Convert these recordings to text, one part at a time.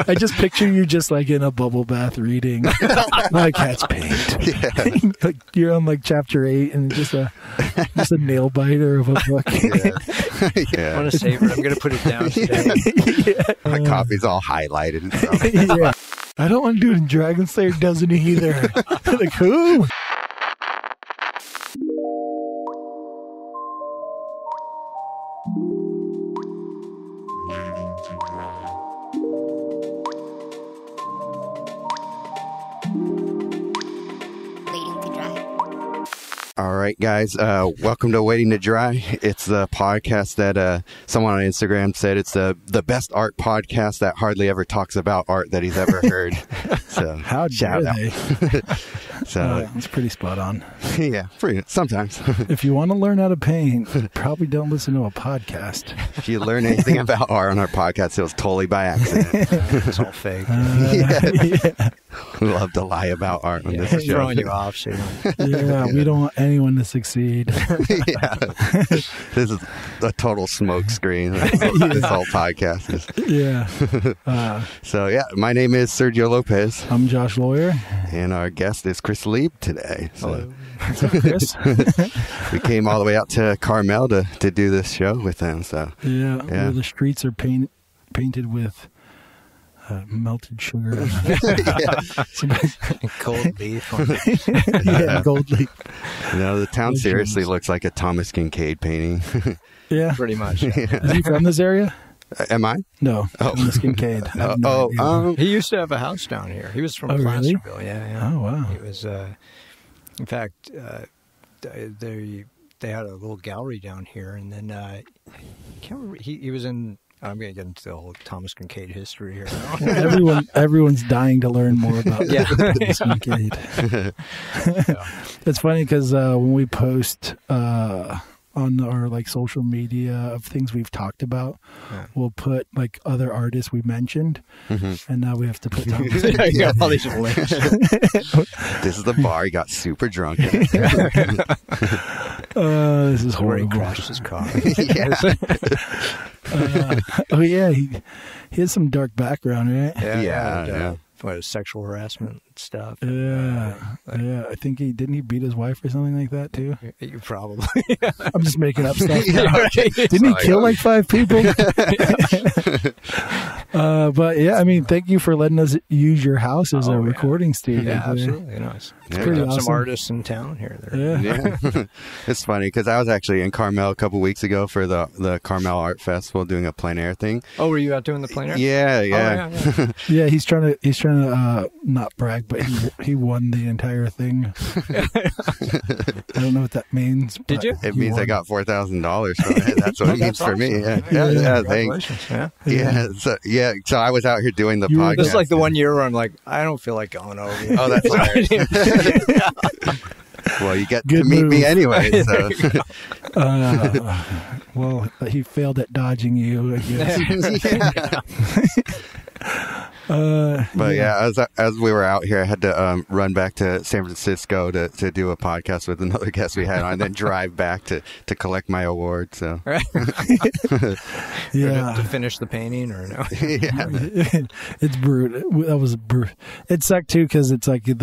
I just picture you just like in a bubble bath reading My Cat's Paint. Yeah. Like you're on like chapter 8 and just a nail biter of a book. Yeah. I want to save it. I'm going to put it down today. My copy's all highlighted and stuff. Yeah. I don't want to do it in Dragon Slayer doesn't either. Like who? All right, guys. Welcome to Waiting to Dry. It's the podcast that someone on Instagram said it's the best art podcast that hardly ever talks about art that he's ever heard. So How dare shout out. they? So It's pretty spot on. yeah, pretty sometimes. If you want to learn how to paint, probably don't listen to a podcast. If you learn anything about art on our podcast, it was totally by accident. It's all fake. Yeah. We love to lie about art on this show. Throwing you off. So you don't- Yeah, we don't want anyone to succeed. Yeah. This is a total smoke screen. This whole podcast is. Yeah. So yeah, my name is Sergio Lopez, I'm Josh Lawyer. and our guest is Chris Lieb today. So What's up, Chris? we came all the way out to Carmel to do this show with them. So Yeah, Yeah. where the streets are painted with melted sugar. Cold beef. Yeah, gold leaf. the town seriously looks like a Thomas Kincaid painting. Yeah. Pretty much. Is he from this area? Am I? No. Oh. From the Kincaid. I have no idea. He used to have a house down here. He was from Oh, really? Placerville. Yeah. Oh, wow. He was, in fact, they had a little gallery down here, and then I can't remember. He was in. I'm going to get into the whole Thomas Kincaid history here. Everyone's dying to learn more about Yeah. this Kincaid. It's funny because when we post on our like social media of things we've talked about, Yeah. we'll put like other artists we mentioned, and now we have to put Thomas. You got all these links. This is the bar. He got super drunk. This is Where he horrible. crashed his car. Oh yeah, he has some dark background, right? Yeah. What, sexual harassment stuff. Yeah. I think he beat his wife or something like that too. You probably. I'm just making up stuff. Yeah, Didn't he kill like 5 people? But yeah, I mean, thank you for letting us use your house as a recording studio. Yeah, absolutely. Nice. It's pretty Some awesome. artists in town here. Yeah. Yeah. It's funny because I was actually in Carmel a couple weeks ago for the Carmel Art Festival doing a plein air thing. Oh, were you out doing the plein air? Yeah. Oh, yeah. Yeah, he's trying to not brag, but he won the entire thing. I don't know what that means. Did but you? It he means I won. got $4,000 from it. That's what it means for me. Yeah. Yeah. Thanks. Congratulations. Yeah. So I was out here doing the You were podcast. This is like the one year where I'm like, I don't feel like going over. Oh, that's hilarious. Well, you get Good to meet me move. anyway. So. Well, he failed at dodging you, I guess. But yeah, as we were out here, I had to run back to San Francisco to do a podcast with another guest we had on, and then drive back to collect my award. So Yeah. To finish the painting or no? yeah, It's brutal. That was brutal. It sucked too because it's like 2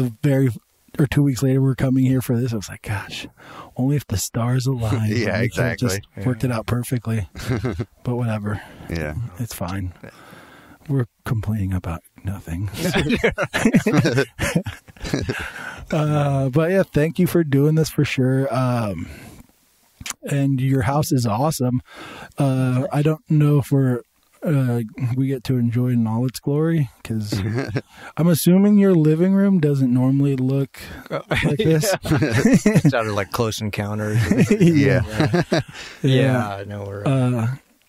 weeks later we're coming here for this. I was like, gosh, only if the stars align. Yeah, We could've exactly. Just worked it out perfectly. But whatever, yeah. it's fine. We're complaining about nothing. But yeah, thank you for doing this for sure. And your house is awesome. I don't know if we get to enjoy it in all its glory because I'm assuming your living room doesn't normally look like this. It sounded like Close Encounters. Yeah. Yeah, no, we're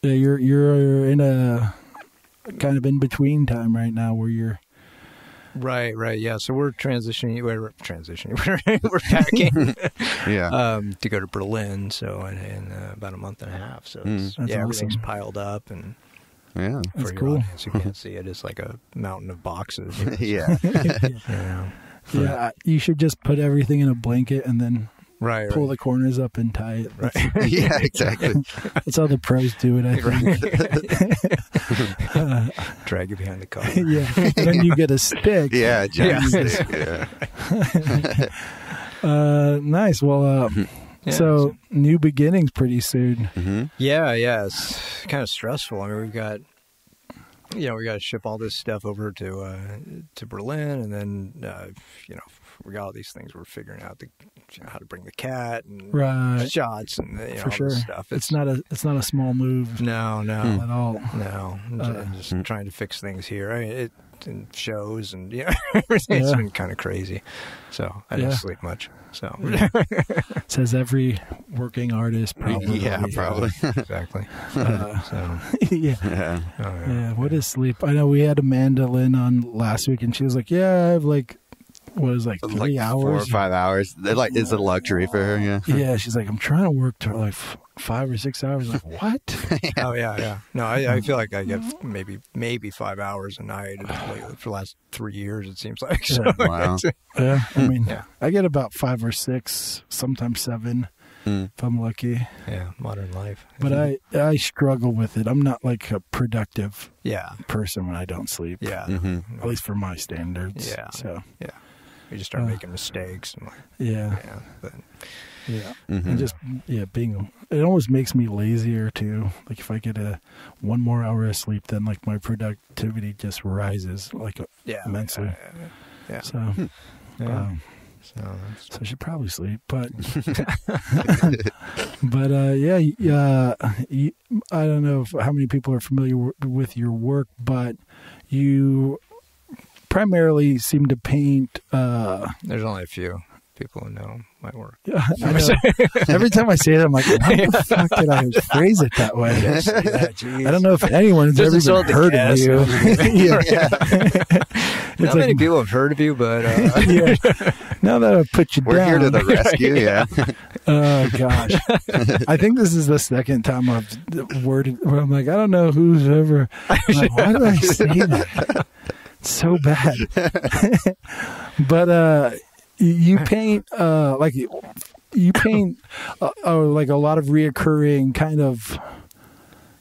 Yeah, you're in a kind of in between time right now where you're right. Yeah, so we're transitioning. We're we're packing. Yeah. To go to Berlin. So in about a month and a half. So That's everything's awesome. piled up and. Yeah. That's For your cool. audience, you can't see it. It's like a mountain of boxes. Yeah. Yeah. Yeah, you should just put everything in a blanket and then Right. pull the corners up and tie it. Right. Yeah, exactly. That's how the pros do it, I think. Drag it behind the car. Yeah. Then you get a stick. Yeah, giant Yeah. stick, yeah. Nice. Well, Yeah, so new beginnings pretty soon. Mm-hmm. Yeah, it's kind of stressful. I mean, we've got, we got to ship all this stuff over to Berlin, and then, we got all these things we're figuring out how to bring the cat and Right. shots and For all sure. this stuff. It's not a small move No, at all. no. Just trying to fix things here. I mean, and shows and everything's Yeah. been kind of crazy. So I didn't sleep much. So Says every working artist probably. Yeah, probably. exactly. Uh, So yeah. Yeah. Yeah. What is sleep? I know we had Amanda Lynn on last week, and she was like, "Yeah, I have like 3 Like hours, 4 or 5 hours. They're like, it's a luxury for her. Yeah. Yeah, she's like, I'm trying to work to like 5 or 6 hours. Like, what? Oh yeah. No, I feel like I get maybe 5 hours a night for the last 3 years. It seems like. So, Wow. Yeah, I mean, Yeah. I get about 5 or 6, sometimes 7 if I'm lucky. yeah, modern life. But I struggle with it. I'm not like a productive Yeah, person when I don't sleep. yeah, Mm-hmm. At least for my standards. Yeah. So yeah. We just start making mistakes and yeah. but Yeah. Mm-hmm. And just it almost makes me lazier too. Like if I get one more hour of sleep, then like my productivity just rises like immensely. Yeah. So, Yeah. so I should probably sleep, but I don't know how many people are familiar with your work, but you primarily seem to paint. There's only a few people who know my work. I know. Every time I say it, I'm like, how the fuck did I phrase it that way? I don't know if anyone's Just ever even insult the heard of guest. you. Yeah. Not many people have heard of you, but Yeah. Now that I've put you We're down. here to the rescue. Yeah. Oh, gosh. I think this is the second time I've worded where I'm like, I don't know who's ever. I'm like, why did I say that? It's so bad. But you paint like a lot of reoccurring kind of,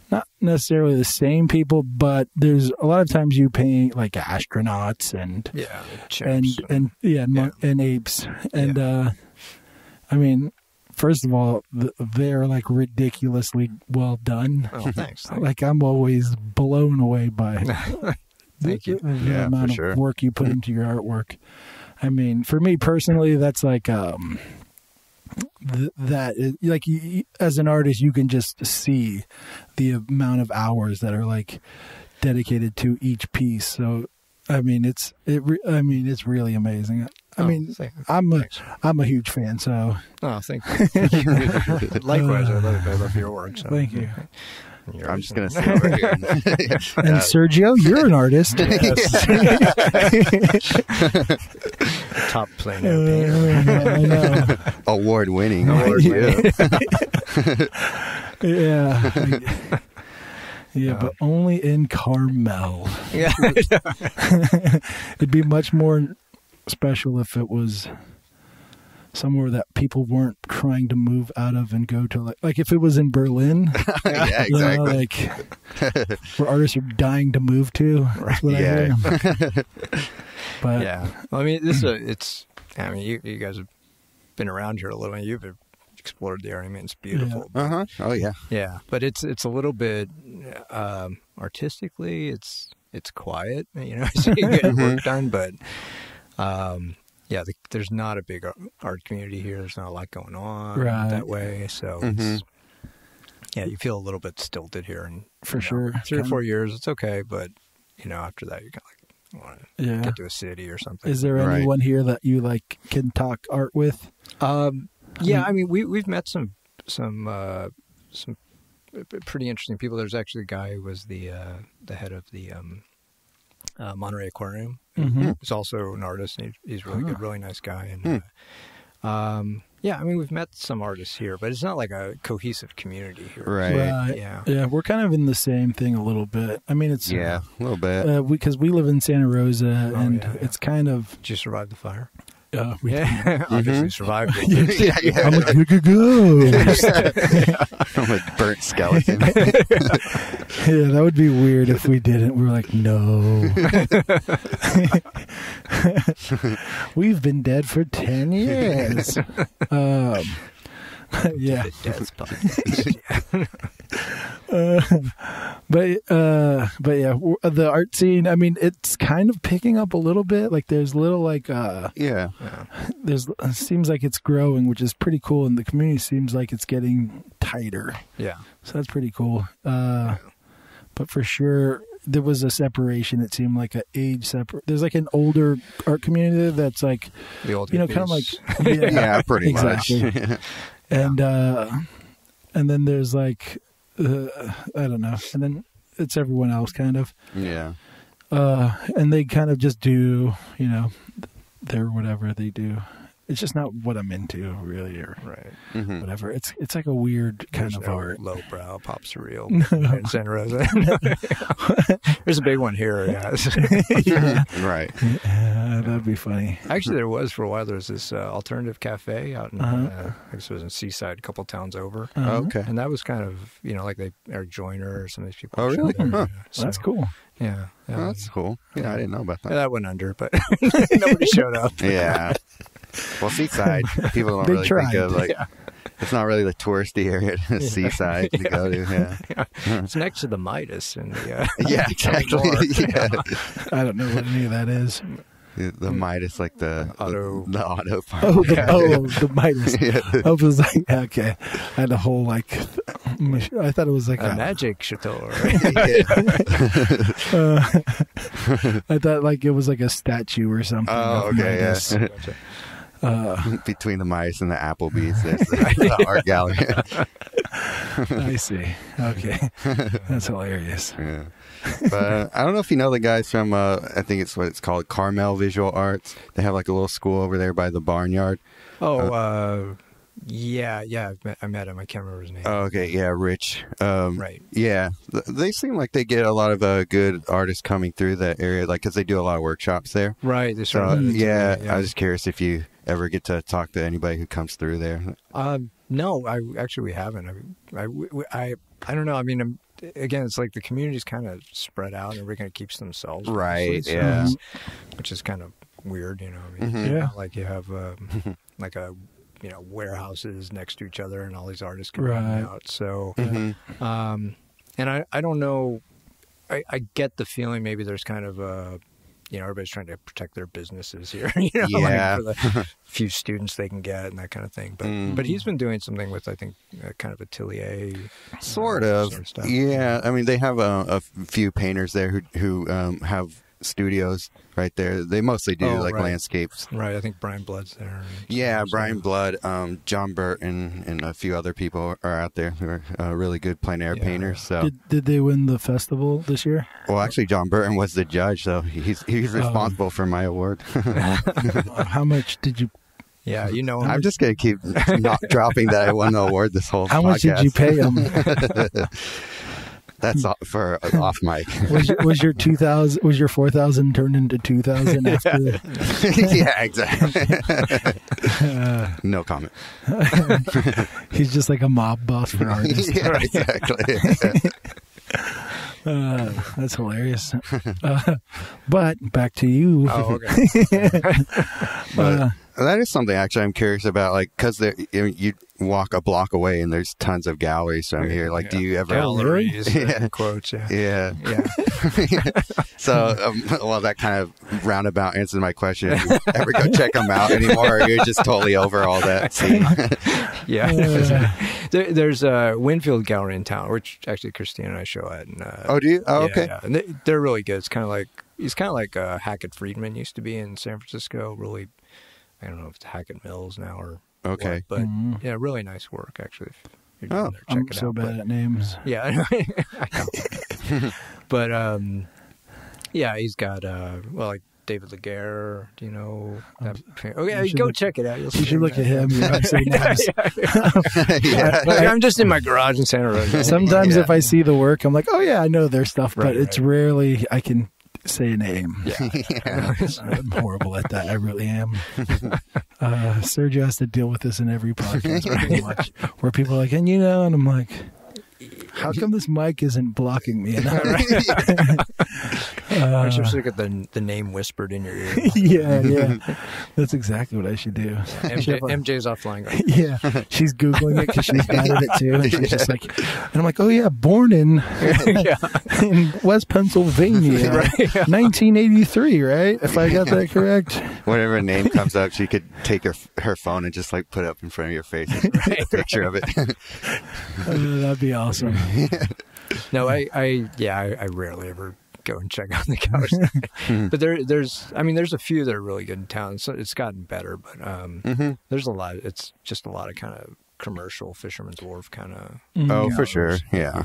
not necessarily the same people, but there's a lot of times you paint like astronauts and chimps and apes and I mean, first of all, they're like ridiculously well done. oh, thanks. Like I'm always blown away by Thank you. the Yeah, amount for of sure. work you put into your artwork. I mean, for me personally, that's like as an artist, you can just see the amount of hours that are like dedicated to each piece. So, I mean, it's really amazing. I mean, I'm a huge fan. So, Oh, thank you. Likewise, I love your work. So. thank you. I'm just going to sit over here. And Sergio, you're an artist. Top plein air painter. I know. Award winning. Yeah. Yeah, but only in Carmel. Yeah. It'd be much more special if it was somewhere that people weren't trying to move out of and go to, like if it was in Berlin. Yeah, You know, exactly. like where artists are dying to move to. That's what I hear. But Yeah. Well, I mean, you guys have been around here a little bit. You've explored the area. I mean, it's beautiful. Uh-huh. Oh, yeah. Yeah, but it's a little bit artistically, it's quiet. So you get work done, but there's not a big art community here. There's not a lot going on that way. So it's, you feel a little bit stilted here, and for sure, 3 or 4 years, it's okay, but after that, you kind of want to get to a city or something. Is there anyone here that you like can talk art with? Yeah, I mean, we've met some pretty interesting people. There's actually a guy who was the head of the Monterey Aquarium. Mm-hmm. He's also an artist, and he's really good, really nice guy. And I mean, we've met some artists here, but it's not like a cohesive community here. Right. Yeah, we're kind of in the same thing a little bit. I mean, it's a little bit. because we live in Santa Rosa, and it's kind of. Did you survive the fire? We Yeah, obviously survived. Yeah. I'm like, look at ghost. I'm a burnt skeleton. Yeah, that would be weird if we didn't. We were like, no. We've been dead for 10 years. Yeah. But yeah, the art scene, I mean, it's kind of picking up a little bit. Like there's little like Yeah. there's it seems like it's growing, which is pretty cool, and the community seems like it's getting tighter. Yeah. So that's pretty cool. But for sure there was a separation. It seemed like an age separate. There's like an older art community that's like, The old you know, kind of like hippies. Yeah, pretty exactly. much. And then there's like I don't know, and then it's everyone else kind of, Yeah. and they kind of just do, you know, their whatever they do. It's just not what I'm into really, or Right. Mhm. whatever. It's like a weird kind There's of no art. lowbrow pop surreal in Santa Rosa. There's a big one here, guys. Right. Yeah, that'd be funny. Actually, there was for a while. There was this alternative cafe out in, Uh-huh. I guess it was in Seaside, a couple towns over. Okay. And that was kind of, you know, like Eric Joyner or some of these people. Oh, really? There, Huh. So, That's cool. Yeah. Oh, that's cool. Yeah, I didn't know about Yeah, that. that went under, but nobody showed up. Yeah. Well, Seaside, people don't They really tried. think of like Yeah. it's not really the touristy area, Seaside to go to. Yeah. It's next to the Midas and the Yeah, exactly. Yeah. I don't know what any of that is. The Midas, like the auto part. Oh, the Midas. Yeah. I was like, okay. I had a whole like, I thought it was like a a magic chateau. I thought like it was like a statue or something. Oh, of okay, Midas. yeah. Between the Midas and the Applebee's, there's the art gallery. I see. Okay, that's hilarious. Yeah. But I don't know if you know the guys from, I think it's what it's called, Carmel Visual Arts. They have like a little school over there by the barnyard. Yeah, I met him. I can't remember his name. Oh, okay, yeah, Rich. Right. Yeah, they seem like they get a lot of good artists coming through that area, like because they do a lot of workshops there. Right. They So sort of yeah, I was just curious if you ever get to talk to anybody who comes through there. No, we haven't. I don't know. I mean, again, it's like the community's kind of spread out, and everybody kind of keeps themselves. Right, mostly, yeah. Which is kind of weird, you know. I mean, Mhm. Yeah. like you have like a warehouses next to each other, and all these artists come Right. out. So, Mhm. and I don't know. I get the feeling maybe there's kind of everybody's trying to protect their businesses here, Yeah. like for the few students they can get and that kind of thing. But he's been doing something with, I think, kind of atelier, Sort of. stuff. Yeah, I mean they have a few painters there who have studios right there. They mostly do Oh, like right. landscapes. Right, I think Brian Blood's there. Yeah, So- Brian Blood, John Burton, and a few other people are out there who are really good plein air Yeah. painters. So, Did they win the festival this year? well, actually, John Burton was the judge, so he's responsible for my award. How much did you? Yeah, you know. I'm just gonna keep not dropping that I won the award this whole. How much did you pay him? That's for off mic. Was your 2,000? Was your 4,000 turned into 2,000 after? Yeah, exactly. No comment. He's just like a mob boss for artists. Yeah, exactly. That's hilarious. But back to you. Oh, okay. But that is something actually I'm curious about, like, because you walk a block away and there's tons of galleries from here. Like, do you ever? Galleries, Yeah. in quotes, yeah. Yeah. Yeah. So, well, that kind of roundabout answers my question. Do you ever go check them out anymore, or you're just totally over all that scene? Yeah. There's a Winfield Gallery in town, which actually Christina and I show at. And, Oh, do you? Oh, yeah, okay. yeah. And they're really good. It's kind of like he's kind of like Hackett Friedman used to be in San Francisco. Really, I don't know if it's Hackett Mills now or Okay. what, but Mhm. yeah, really nice work actually. If you're Oh, down there, check I'm it so out. bad But- at names. Yeah, I know. But yeah, he's got like David Laguerre. Do you know that? Oh yeah, You should go look- check it out. You'll You see should look that. at him. You're not saying names. Yeah. Like, I'm just in my garage in Santa Rosa. Sometimes Yeah. if I see the work, I'm like, oh yeah, I know their stuff, but Right, it's right. rarely I can. say a name. Yeah. I'm horrible at that. I really am. Sergio has to deal with this in every podcast pretty much, where people are like, and I'm like, how come this mic isn't blocking me enough? I should just get the name whispered in your ear. Yeah. That's exactly what I should do. MJ's offline. Yeah, she's Googling it because she's bad at it too. And she's just like, and I'm like, oh yeah, born in West Pennsylvania, 1983, right? If I got that correct. Whatever name comes up, she could take her phone and just like put it up in front of your face and take a picture of it. That'd be awesome. No, I rarely ever go and check out the cows. But there's a few that are really good in town. So it's gotten better, but there's a lot. It's just a lot of kind of commercial Fisherman's Wharf kind of. Oh, for sure, yeah.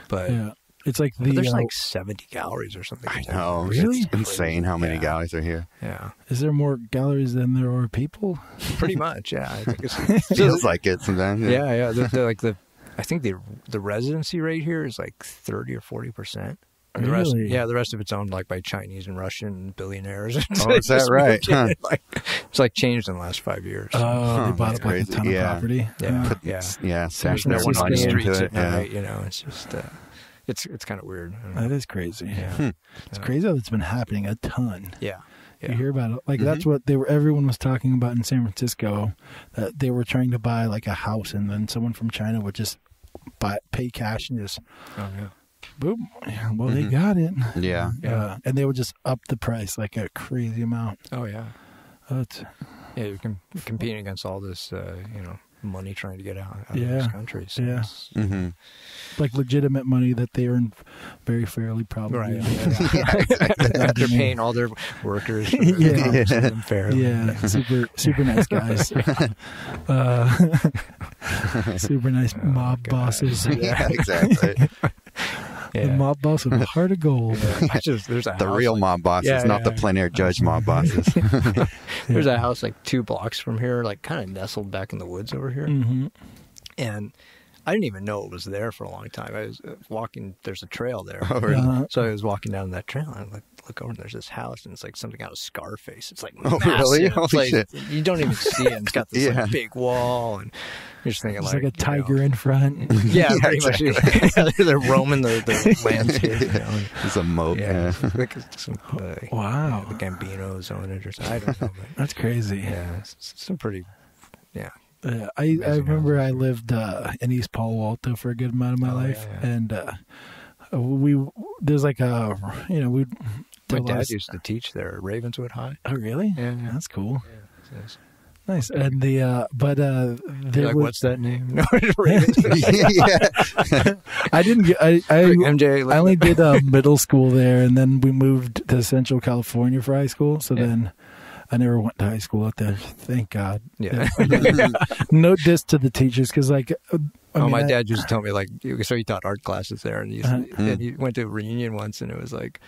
But yeah, it's like there's like 70 galleries or something. I know, really? It's insane how many galleries are here. Yeah, is there more galleries than there are people? Pretty much, yeah. I think it feels like it sometimes. Yeah. They're like I think the residency rate here is like 30 or 40%. Really? The rest of it's owned like by Chinese and Russian billionaires. Oh, is that right? Huh. It's like changed in the last 5 years. Oh, they bought up like a ton of property. Yeah, There's no one on the streets at night. Yeah. It's just it's kind of weird. That is crazy. Yeah. It's crazy how it's been happening a ton. Yeah. You hear about it. Like that's what everyone was talking about in San Francisco, that they were trying to buy like a house, and then someone from China would just pay cash and just boom. Well, they got it. Yeah. And they would just up the price like a crazy amount. Oh yeah. You're competing against all this, money trying to get out of these countries. So yeah. Like legitimate money that they earn very fairly, probably. Right. They're paying all their workers. Fairly. Yeah. Super nice guys. Super nice mob bosses. Yeah, exactly. The mob boss with a heart of gold. There's the real mob bosses, not the plein air judge mob bosses. There's a house like 2 blocks from here, like kind of nestled back in the woods over here. Mm-hmm. And I didn't even know it was there for a long time. I was walking, there's a trail there. Oh, really? So I was walking down that trail and I look over and there's this house and it's like something out of Scarface. It's like massive. Really? Holy shit. You don't even see it. It's got this like, big wall and you're just thinking it's like a tiger in front. Yeah, pretty much. They're roaming the landscape. It's a moat. Yeah. Wow. The Gambinos own it or something. I don't know. But, that's crazy. Yeah. It's some pretty, I remember I lived in East Palo Alto for a good amount of my life, and there's like we. My dad used to teach there at Ravenswood High. Oh, really? Yeah. That's cool. Yeah, nice. And like, what's that name? No, Ravenswood. I didn't get. I MJ. I only did middle school there, and then we moved to Central California for high school. So then. I never went to high school out there. Thank God. Yeah. No diss to the teachers because, like, my dad used to tell me, like, so he taught art classes there, and he went to a reunion once, and it was like,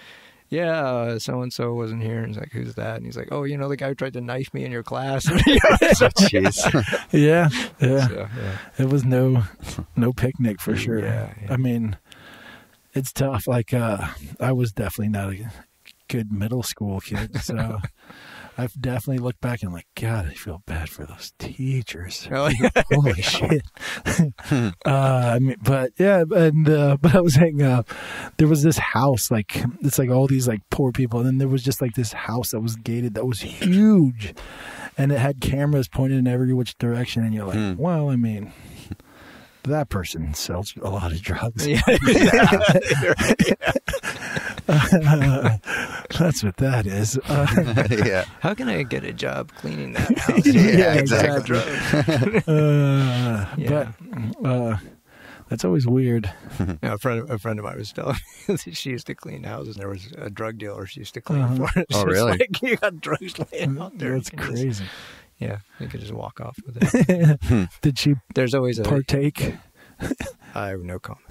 so and so wasn't here, and he's like, who's that? And he's like, oh, the guy who tried to knife me in your class. Jeez. Yeah. So, it was no picnic for sure. Yeah. I mean, it's tough. Like, I was definitely not a good middle school kid, so. I've definitely looked back and I'm like, God, I feel bad for those teachers. Really? Holy shit. But I was hanging up. There was this house, like, it's like all these like poor people. And then there was just like this house that was gated that was huge. And it had cameras pointed in every which direction. And you're like, well, I mean, that person sells a lot of drugs. That's what that is. Yeah. How can I get a job cleaning that house? Yeah, exactly. But that's always weird. A friend of mine was telling me that she used to clean houses, and there was a drug dealer she used to clean for. Oh, really? Like, you got drugs laying out there. That's crazy. You could just walk off with it. Did she There's always partake? I have no comment.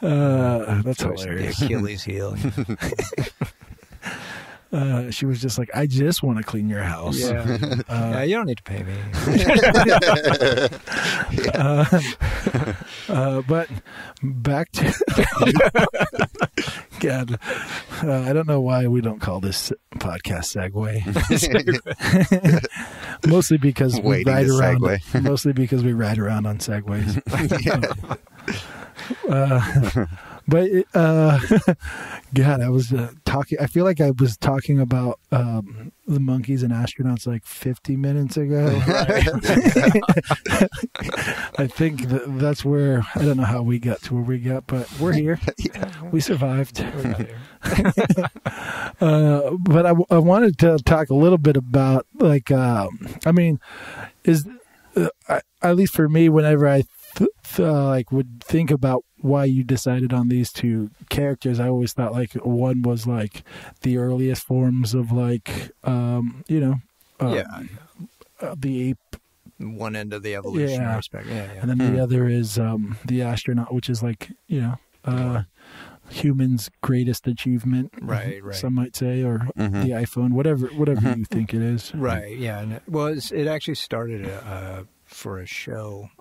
That's hilarious. The Achilles heel. she was just like, I just want to clean your house. Yeah, you don't need to pay me. But back to God, I don't know why we don't call this podcast Segway. Mostly because we Waiting ride to around. segue. Mostly because we ride around on Segways. But God, I was talking. I feel like I was talking about the monkeys and astronauts like 50 minutes ago. I think that's where, I don't know how we got to where we got, but we're here. We survived. But I wanted to talk a little bit about like, I mean, is at least for me, whenever I like would think about why you decided on these two characters, I always thought like one was like the earliest forms of like the ape, one end of the evolutionary spectrum. Yeah. And then the other is the astronaut, which is like human's greatest achievement, right. Some might say, or the iPhone, whatever you think it is, right? Yeah. And it actually started for a show.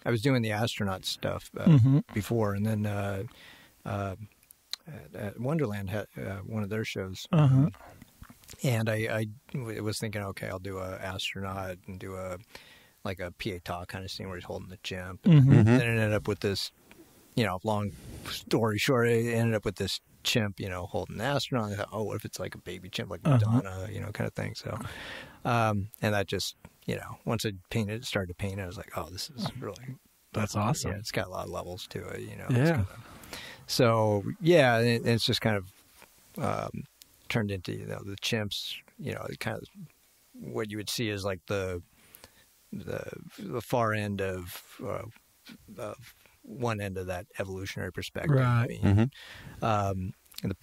I was doing the astronaut stuff before, and then at Wonderland had one of their shows, and I was thinking, okay, I'll do a astronaut and do a PA talk kind of scene where he's holding the chimp, and then it ended up with this, long story short, it ended up with this chimp, holding the astronaut. I thought, oh, what if it's like a baby chimp, like Madonna, kind of thing. So, and that just. Once I started to paint it, I was like, oh, this is really... That's awesome. Yeah, it's got a lot of levels to it, Yeah. So, yeah, it's just kind of turned into, the chimps, kind of what you would see is like the far end of one end of that evolutionary perspective. Right. And the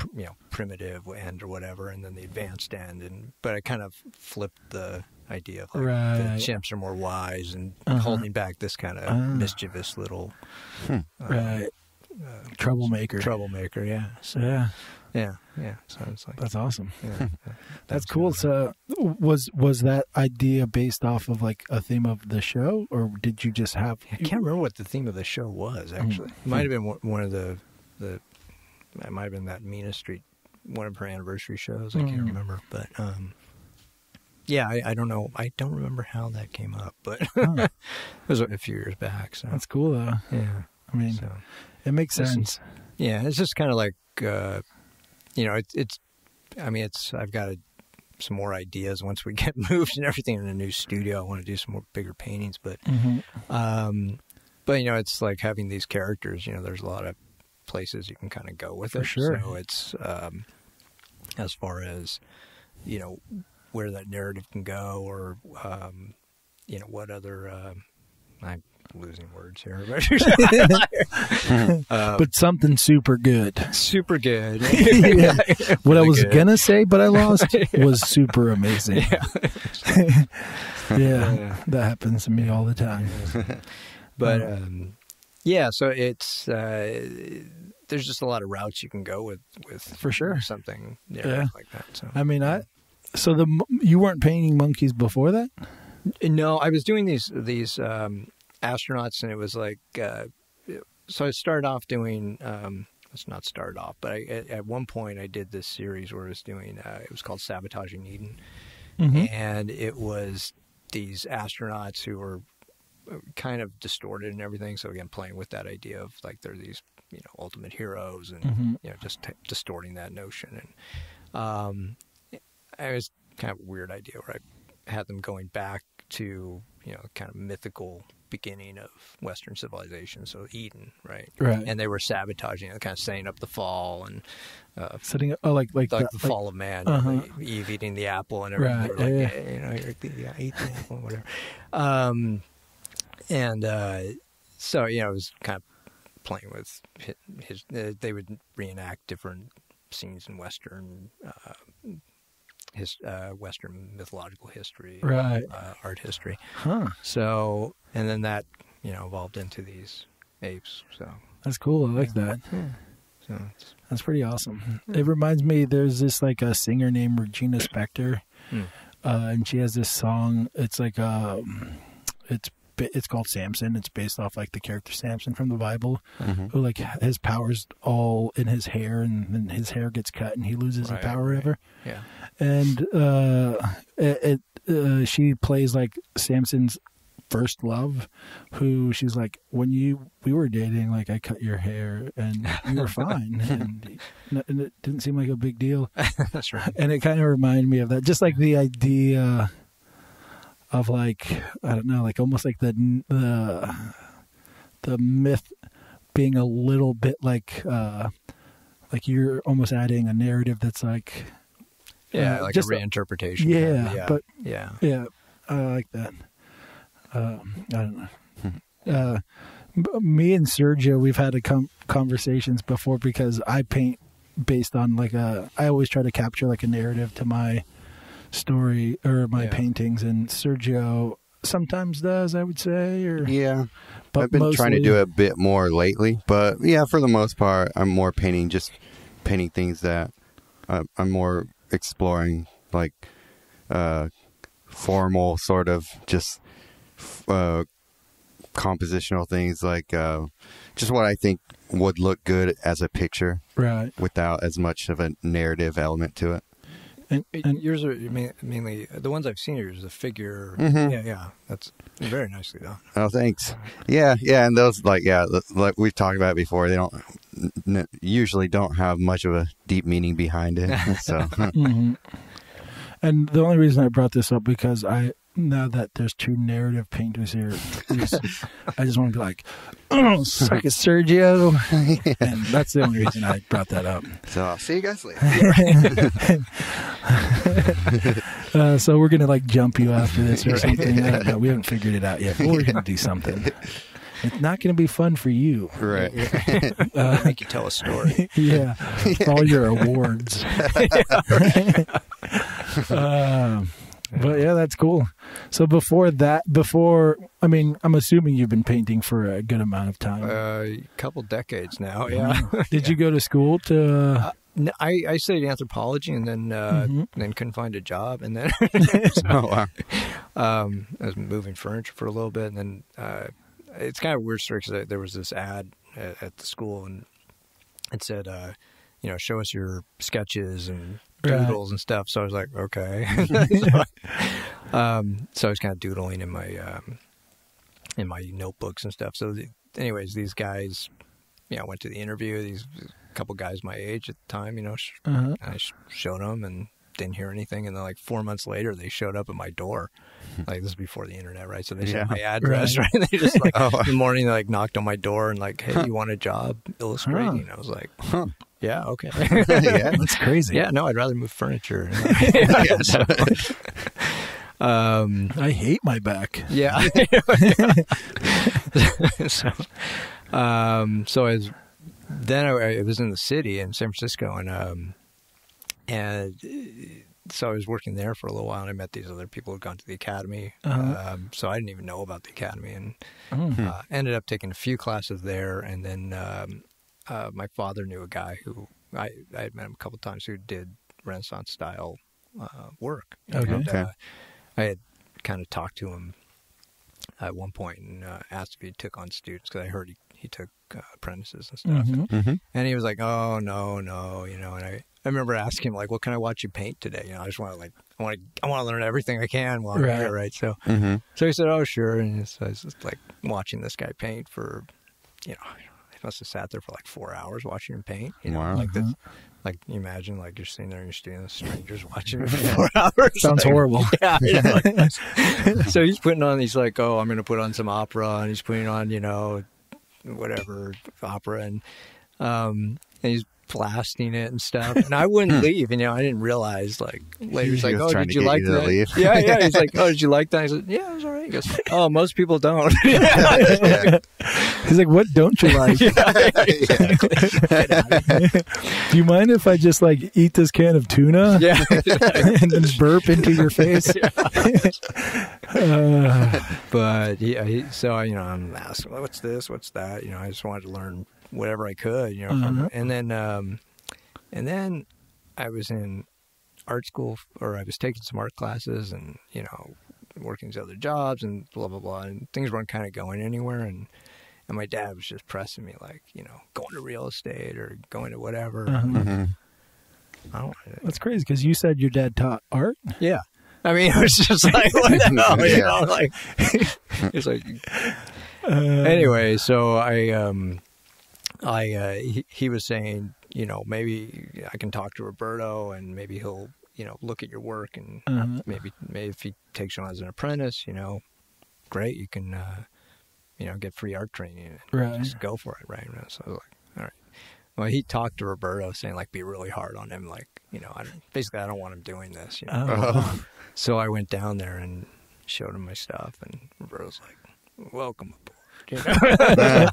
primitive end or whatever, and then the advanced end. But I kind of flipped the idea of like the chimps are more wise and holding back this kind of mischievous little troublemaker. Yeah. So, yeah. So it's like that's awesome. Yeah, that's cool. So was that idea based off of like a theme of the show, or did you just have? I can't remember what the theme of the show was. Actually, it might have been one of the. It might have been that Mina Street, one of her anniversary shows. I can't remember, but yeah, I don't know. I don't remember how that came up, but it was a few years back. So that's cool, though. Yeah, I mean, it makes sense. Yeah, it's just kind of like it's. I mean, I've got some more ideas once we get moved and everything in a new studio. I want to do some more bigger paintings, but it's like having these characters. There's a lot of places you can kind of go with it. For sure. So it's as far as where that narrative can go, or what other I'm losing words here, but something super good. Yeah. What I was gonna say but I lost was super amazing. Yeah, that happens to me all the time. But so it's there's just a lot of routes you can go with for sure something like that. So I mean, you weren't painting monkeys before that? No, I was doing these astronauts, and it was like so I started off doing let's not start off, but at one point I did this series where I was doing it was called Sabotaging Eden, and it was these astronauts who were kind of distorted and everything. So again, playing with that idea of like they're these ultimate heroes, and just distorting that notion. And it was kind of a weird idea where I had them going back to kind of mythical beginning of Western civilization, so Eden, right? And they were sabotaging it, kind of setting up the fall and setting up like the fall of man, Eve eating the apple and everything. Eat the apple, whatever. So it was kind of playing with his. They would reenact different scenes in Western. Western mythological history, art history. So, and then that evolved into these apes. So that's cool. I like that. Yeah. So That's pretty awesome. It reminds me, there's this like a singer named Regina Spektor, and she has this song. It's like it's called Samson. It's based off like the character Samson from the Bible, who like his powers all in his hair, and then his hair gets cut and he loses his power, whatever. Yeah, and she plays like Samson's first love, who she's like, when we were dating, like I cut your hair and you were fine, and it didn't seem like a big deal. That's right. And it kind of reminded me of that, just like the idea of like, I don't know, like almost like the myth being a little bit like you're almost adding a narrative that's like like just a reinterpretation. But I like that. I don't know. Me and Sergio, we've had conversations before, because I paint based on like I always try to capture like a narrative to my story or my paintings, and Sergio sometimes does, I would say. But I've been trying to do a bit more lately, but for the most part, I'm more painting things that I'm more exploring, like formal sort of just compositional things, like just what I think would look good as a picture, right, without as much of a narrative element to it. And yours are mainly, the ones I've seen, yours is a figure. Yeah, that's very nicely done. Oh, thanks. Yeah, and those like we've talked about before, they usually don't have much of a deep meaning behind it. So, And the only reason I brought this up, because now that there's two narrative painters here, I just want to be like, suck it, Sergio. And that's the only reason I brought that up. So I'll see you guys later. So we're going to like jump you after this or something. I don't know. We haven't figured it out yet, but we're going to do something. It's not going to be fun for you. Right. Make you tell a story. Yeah. All your awards. But yeah, that's cool. So I'm assuming you've been painting for a good amount of time. A couple decades now, yeah. Did you go to school to... I studied anthropology, and then couldn't find a job, and then Oh, wow. I was moving furniture for a little bit, and then it's kind of a weird story, because there was this ad at the school, and it said, show us your sketches and doodles and stuff. So I was like, okay. So I was kind of doodling in my notebooks and stuff. So anyways, these guys, went to the interview. These couple guys my age at the time, I showed them and didn't hear anything. And then like 4 months later, they showed up at my door. Like, this is before the internet, right? So they said my address, right? And they just like in the morning, they like knocked on my door and like, hey, you want a job illustrating? I was like, yeah, okay. Yeah, that's crazy. Yeah, no, I'd rather move furniture. I hate my back. Yeah. So I was in the city in San Francisco, and so I was working there for a little while, and I met these other people who had gone to the academy. So I didn't even know about the academy, and ended up taking a few classes there, and then my father knew a guy who I had met him a couple of times, who did Renaissance style work. Okay. And, I had kind of talked to him at one point and asked if he took on students, because I heard he took apprentices and stuff. And he was like, oh, no, and I remember asking him, like, well, can I watch you paint today? I just want to I want to learn everything I can while I'm here, right? So so he said, oh, sure. And so I was just like watching this guy paint for, I must have sat there for like 4 hours watching him paint. Wow. Like this. Like, you imagine, like, you're sitting there and you're students, strangers watching me for 4 hours. Sounds horrible. Yeah. So he's putting on, he's like, oh, I'm going to put on some opera, and he's putting on, whatever opera, and he's blasting it and stuff. And I wouldn't leave, I didn't realize, like, later he's like, oh, did you like that? Leave. Yeah. He's like, oh, did you like that? I said, yeah, it was all right. He goes, oh, most people don't. He's like, what don't you like? Do you mind if I just like eat this can of tuna? Yeah. And then burp into your face? But so I'm asking, what's this? What's that? I just wanted to learn whatever I could, you know. And then I was in art school, or I was taking some art classes, and you know, working these other jobs and blah blah blah, and things weren't kind of going anywhere, and my dad was just pressing me like, you know, going to real estate or going to whatever. I don't. That's crazy because you said your dad taught art. Yeah. I mean, it was just like, what the hell, you know, like, it's like, anyway, so he was saying, you know, maybe I can talk to Roberto and maybe he'll, you know, look at your work and maybe if he takes you on as an apprentice, you know, great, you can, you know, get free art training and just go for it, right? So I was like, all right. Well, he talked to Roberto saying, like, be really hard on him, like, you know, basically I don't want him doing this, you know. So I went down there and showed him my stuff, and Roberto's like, welcome aboard. You know?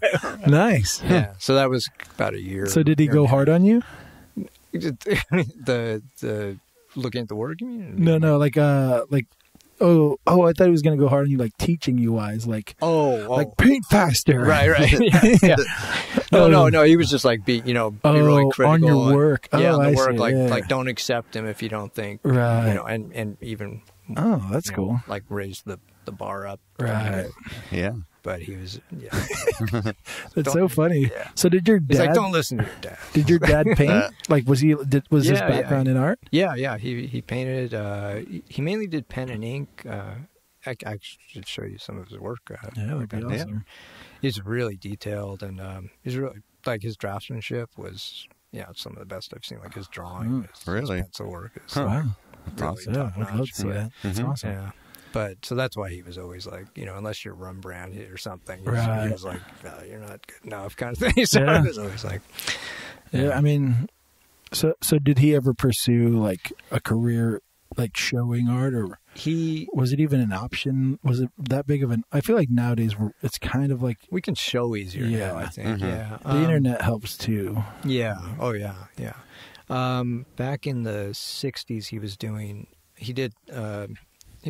Nice. Yeah. So that was about a year. So did he go hard on you? The looking at the work, you mean? No, like I thought he was gonna go hard on you, like teaching you wise, like like paint faster. Right. Yeah. No. He was just like be really critical on your work. On the work, see. like don't accept him if you don't think right. You know, and even that's cool. Like raise the bar up. Right. Yeah. But he was That's so funny. Yeah. So did your dad? He's like, don't listen to your dad. Did your dad paint? Like was his background in art? Yeah. He painted. He mainly did pen and ink. I should show you some of his work. That'd be awesome. Yeah. He's really detailed, and he's really like his draftsmanship was some of the best I've seen. Like his drawing, his pencil work. Wow, really awesome. Yeah, I'd love to see that. That's awesome. Yeah. But so that's why he was always like, you know, unless you're Rembrandt or something, he was like, no, you're not good enough, kind of thing. So I was always like, I mean, so did he ever pursue like a career like showing art, or was it even an option? Was it that big of an? I feel like nowadays it's kind of like we can show easier now, I think. Yeah, the internet helps too. Yeah. Oh yeah. Back in the '60s, he was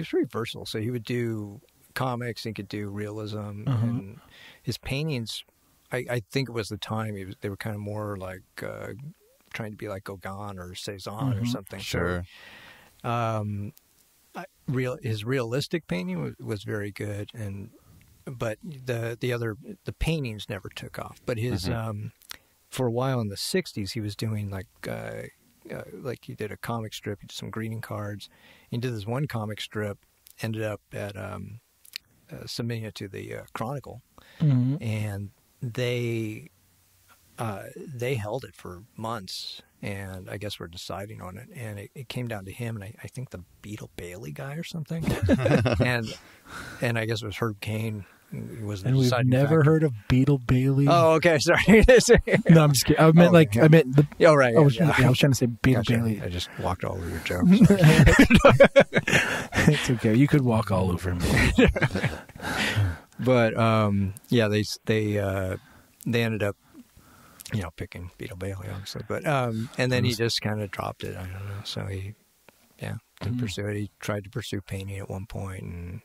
very versatile. So he would do comics, he could do realism, and his paintings, I think it was the time, they were kind of more like trying to be like Gauguin or Cezanne or something. Sure. So, his realistic painting was very good, but the paintings never took off. But his for a while in the '60s, he was doing like he did a comic strip, he did some greeting cards. He did this one comic strip, ended up at submitting it to the Chronicle, and they held it for months, and I guess we're deciding on it, and it came down to him, and I think the Beetle Bailey guy or something, and I guess it was Herb Cain. And we've never heard of Beetle Bailey. Oh, okay, sorry. No, I'm just kidding. I meant I meant the. Oh, right. I was trying to say Beetle Bailey. I just walked all over your jokes. It's okay. You could walk all over me. But they ended up, picking Beetle Bailey, obviously. But and then he just kind of dropped it. I don't know. So he, didn't pursue it. He tried to pursue painting at one point, and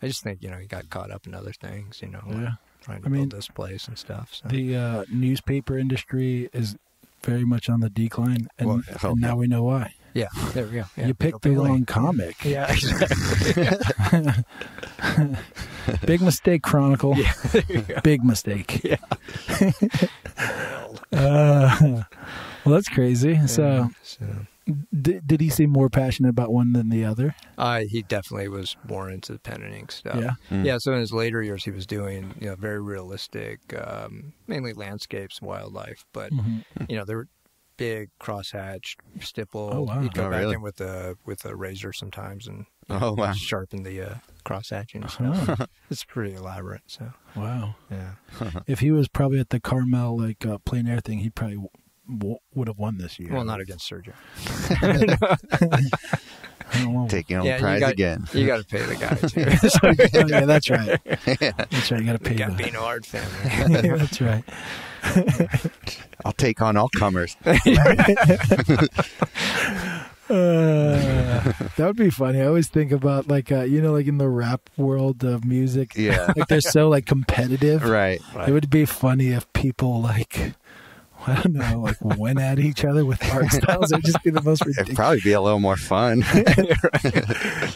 I just think, he got caught up in other things, trying to build this place and stuff. So. The newspaper industry is very much on the decline, and now we know why. Yeah, there we go. Yeah, you picked the wrong comic. Yeah, exactly. Big mistake, Chronicle. Yeah, big mistake. Yeah. Well, that's crazy. So did he seem more passionate about one than the other? He definitely was more into the pen and ink stuff. Yeah. Yeah, so in his later years, he was doing, very realistic, mainly landscapes, wildlife, but, they were big crosshatch stipple. Oh, wow. He'd go back in with a razor sometimes and sharpen the crosshatching and stuff. It's pretty elaborate. So wow. Yeah. If he was probably at the Carmel plein air thing, he probably would have won this year. Well, not against Sergio. Taking on prize again. You got to pay the guy too. Yeah, that's right. That's right. You got to pay. Got to be an art family. Yeah, that's right. I'll take on all comers. That would be funny. I always think about like like in the rap world of music, Yeah. like they're so like competitive. Right. It would be funny if people like, I don't know, like went at each other with art styles. It would just be the most It'd ridiculous. probably be a little more fun.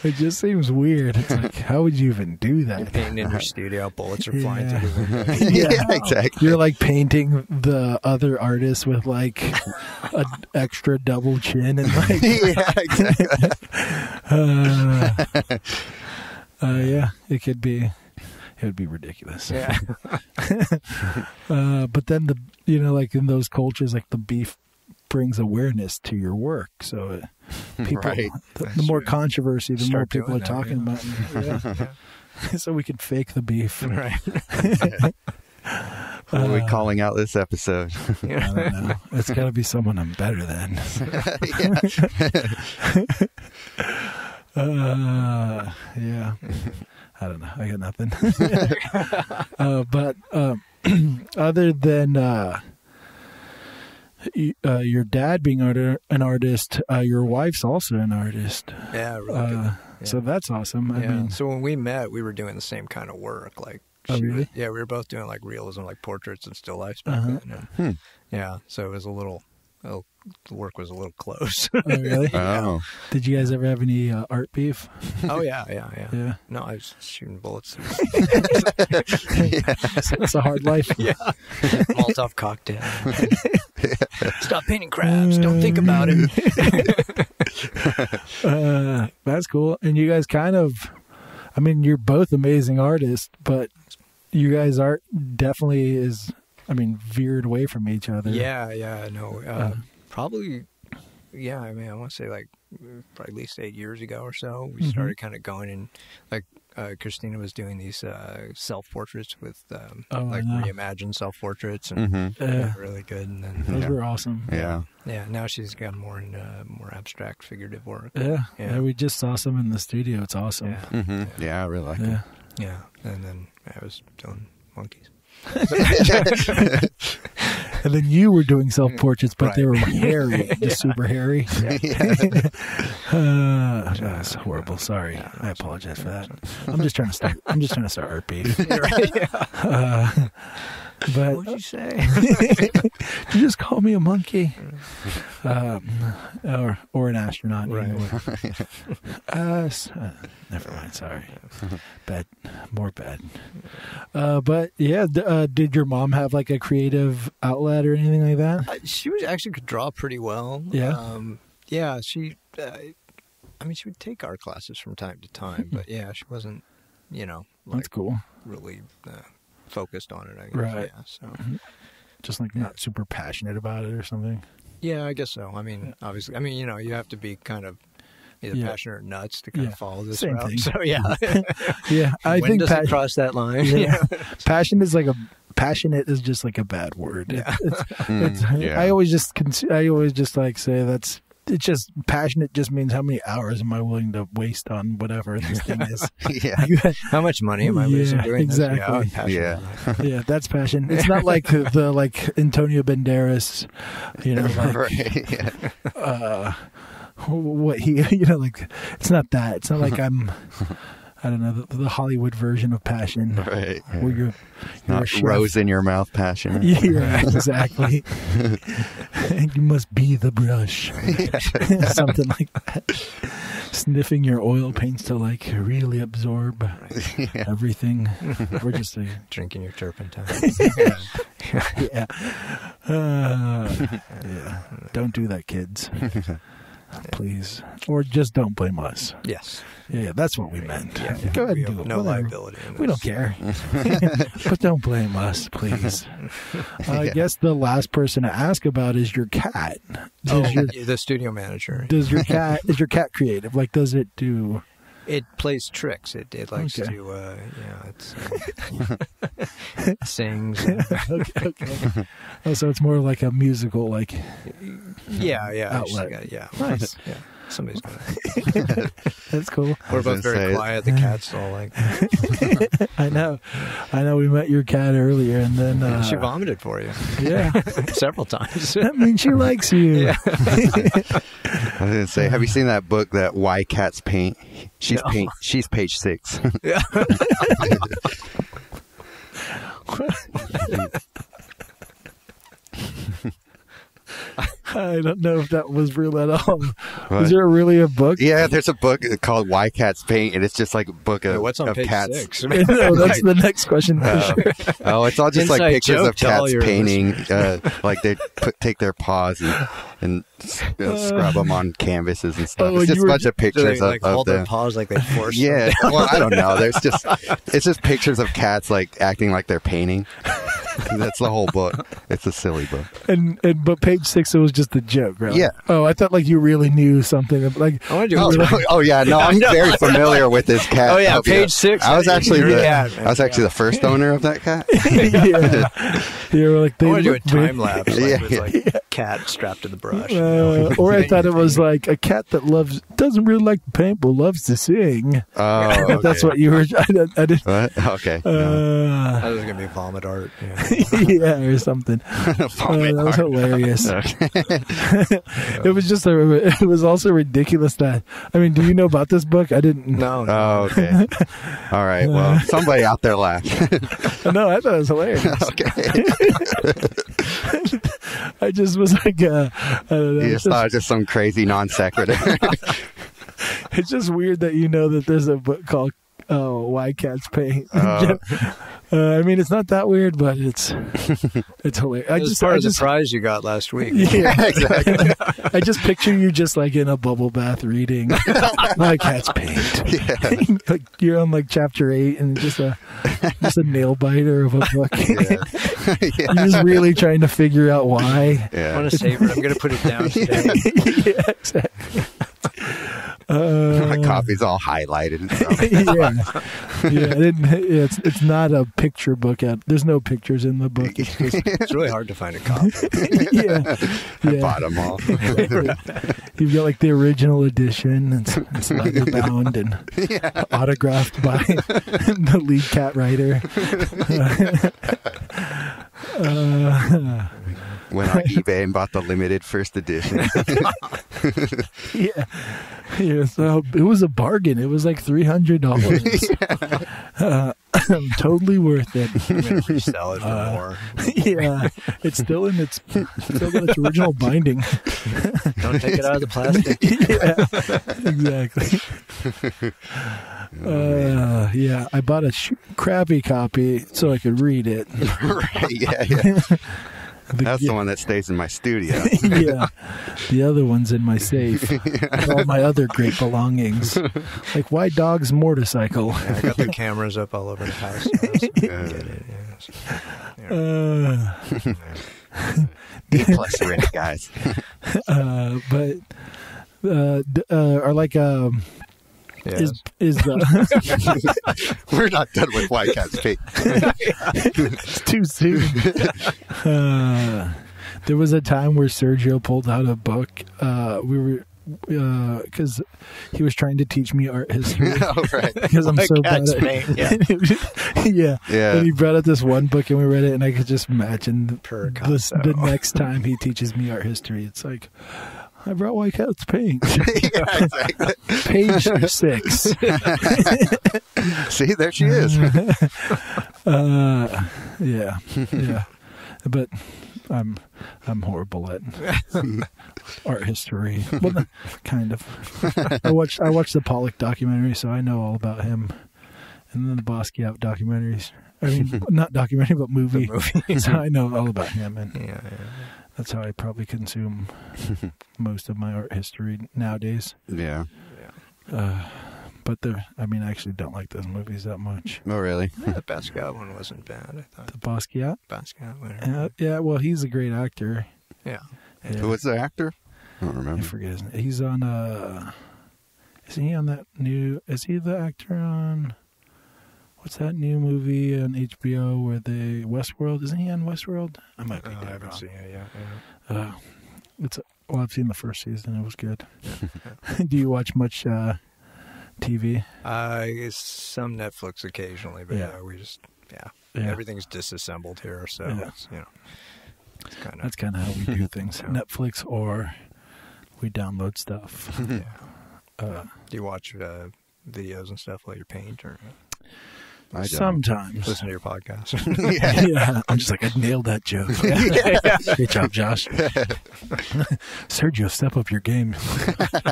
It just seems weird. It's like, how would you even do that? Painting in your studio, bullets are flying Yeah. through the window. Yeah, exactly. You're like painting the other artist with like an extra double chin and like, Yeah, exactly. yeah, it could be. It would be ridiculous. Yeah. But then like in those cultures, like the beef brings awareness to your work. So people, Right. the more controversy, the more Start people are doing that, talking yeah. about it. Yeah. So we can fake the beef. Right. Who are we calling out this episode? I don't know. It's got to be someone I'm better than. Yeah. I don't know. I got nothing. But other than your dad being an artist, your wife's also an artist. Yeah, really good. So that's awesome. I Yeah. mean, So when we met, we were doing the same kind of work. Like, Oh, she really? yeah, we were both doing like realism, like portraits and still lifes back Uh-huh. then. And, yeah, so it was the work was a little close. oh, really? Oh. Did you guys ever have any art beef? Oh yeah. Yeah. No, I was shooting bullets. It's a hard life. Yeah. Molotov cocktail. Stop painting crabs. Don't think about it. That's cool. And you guys you're both amazing artists, but you guys' art definitely is, veered away from each other. Yeah. No, probably. Yeah, I want to say like probably at least 8 years ago or so, we started kind of going in. Like Christina was doing these self-portraits with I know. reimagined self-portraits, and they were really good. And then Those were awesome. Yeah. yeah, now she's got more into more abstract, figurative work. Yeah. We just saw some in the studio. It's awesome. Yeah, Mm-hmm. Yeah, I really like Yeah. yeah. And then I was doing monkeys. And then you were doing self-portraits, but they Right. were hairy, just super hairy. That's horrible. Sorry. I apologize for that. I'm just trying to start art beef. But What'd you say? you just call me a monkey, or an astronaut. Right. Never mind. Sorry. Bad. More bad. But yeah, did your mom have like a creative outlet or anything like that? She was actually could draw pretty well. Yeah? Yeah. She, she would take art classes from time to time, but yeah, she wasn't, That's cool. really focused on it. I guess. Right. Yeah. So. Just like not super passionate about it or something. Yeah, I guess so. Obviously, you have to be kind of either passionate or nuts to kind Yeah. of follow this Same route. thing. So yeah, Yeah, I when think does it cross that line? Yeah. Passionate is just like a bad word. Yeah. Yeah. I always just like say that's. It's just passionate. Just means how many hours am I willing to waste on whatever this thing is. Yeah. How much money am I losing Yeah, doing exactly. this? I'm passionate Yeah. about it. Yeah, that's passion. It's not like the Antonio Banderas, Right. Yeah. what he like. It's not that. It's not like I don't know, the Hollywood version of passion, Right. where you're a Not chef. rose in your mouth passion. Yeah, exactly. You must be the brush. Something like that. Sniffing your oil paints to like really absorb everything. We're just Drinking your turpentine. yeah. Yeah. Don't do that, kids. Please. Or just don't blame us. Yes. Yeah, that's what we meant. Yeah. Go ahead We and do have it. no Whatever. liability. In We don't this. care. But don't blame us, please. I guess the last person to ask about is your cat. The studio manager. Is your cat creative? Like, does it do... It plays tricks. It likes Okay. to, it sings. Okay. Oh, so it's more like a musical, like... Yeah. Outlet. Yeah. Nice. Yeah. Somebody's gonna. That's cool. We're both very quiet. The cat's all like. I know. We met your cat earlier, and then she vomited for you. Yeah, several times. That means she likes you. Yeah. I was gonna say, have you seen that book that Why Cats Paint? She's page 6. Yeah. I don't know if that was real at all. Was there really a book? Yeah, there's a book called Why Cats Paint, and it's just like a book of, what's on of page cats. 6? No, that's the next question for sure. Oh, it's all just like Inside pictures joke of to all cats your painting. Like they take their paws and scrub them on canvases and stuff. Oh, It's just a bunch of Do they pictures like of hold their them. paws like they force? Yeah, well, I don't know. It's just pictures of cats like acting like they're painting. That's the whole book. It's a silly book. But page 6, it was just a joke, right? Yeah. Oh, I thought like you really knew something. Like, I want to do. Oh yeah, no, I'm very familiar with this cat. Oh yeah, I'll be page honest. 6. I was actually You're the cat, man. I was actually the first owner of that cat. yeah. You were like, I they want to do a look time lapse. Yeah, With like cat strapped to the brush. or I thought it was like a cat that doesn't really like to paint, but loves to sing. Oh, If okay. that's what you were. I didn't. What? Okay. No. That was gonna be vomit art. Yeah. Yeah, or something. Vomit That was art. hilarious. Okay. It was also ridiculous that. I mean, do you know about this book? I didn't. No. Oh, okay. All right. Well, somebody out there laughed. No, I thought it was hilarious. Okay. I just was like, I don't know. You just thought it was just some crazy non sequitur. It's just weird that you know that there's a book called Why Cats Paint. I mean, it's not that weird, but it's hilarious. It was part of the prize you got last week. Yeah, exactly. I just picture you just like in a bubble bath reading Why Cats Paint. Yeah. Like you're on like chapter 8 and just a nail biter of a book. Yeah. You're just really trying to figure out why. I Yeah. want to save it. I'm going to put it down today. Yeah, exactly. My copy's all highlighted and stuff. Yeah. It's not a picture book. There's no pictures in the book. It's just, It's really hard to find a copy. yeah. I bought them all. You've got like the original edition. It's leather bound and autographed by the lead cat writer. Went on eBay and bought the limited first edition. Yeah. So it was a bargain. It was like $300. Totally worth it. I'm going to resell it for more. Yeah, it's still got its original binding. Don't take it out of the plastic. Yeah, exactly. Yeah, I bought a crappy copy so I could read it. Right, yeah. That's the one that stays in my studio. Yeah, the other one's in my safe. All my other great belongings, like Why Dog's motorcycle. I got the cameras up all over the house. So B+ rich guys. But are like Yes. is We're not done with White Cat's Paint. it's too soon. There was a time where Sergio pulled out a book. We were because he was trying to teach me art history. Oh, right. Because I'm so bad Cat's at Paint, yeah. Yeah. And he brought out this one book and we read it, and I could just imagine Picasso. the next time he teaches me art history, it's like, I brought White Cat's Paint. Yeah, exactly. Page 6. See, there she is. Yeah. But I'm horrible at art history. Well, kind of. I watched the Pollock documentary, so I know all about him, and then the Basquiat documentaries. I mean, not documentary, but movie. So I know all about him, and that's how I probably consume most of my art history nowadays. Yeah. But I actually don't like those movies that much. Oh, really? The Basquiat one wasn't bad, I thought. The Basquiat? Basquiat, whatever. Yeah, well, he's a great actor. Yeah. Who was the actor? I don't I remember. forget his name. He's on, is he the actor on, what's that new movie on HBO where Westworld? Isn't he on Westworld? I might be I dead haven't wrong. seen it yet. It's Well, I've seen the first season. It was good. Do you watch much TV? Some Netflix occasionally, but everything's disassembled here, so it's, it's that's kind of how we do things. Netflix, or we download stuff. Do you watch videos and stuff while you paint, or? I don't. Sometimes. Listen to your podcast. Yeah. I'm just like, I nailed that joke. Good job, Josh. Sergio, step up your game.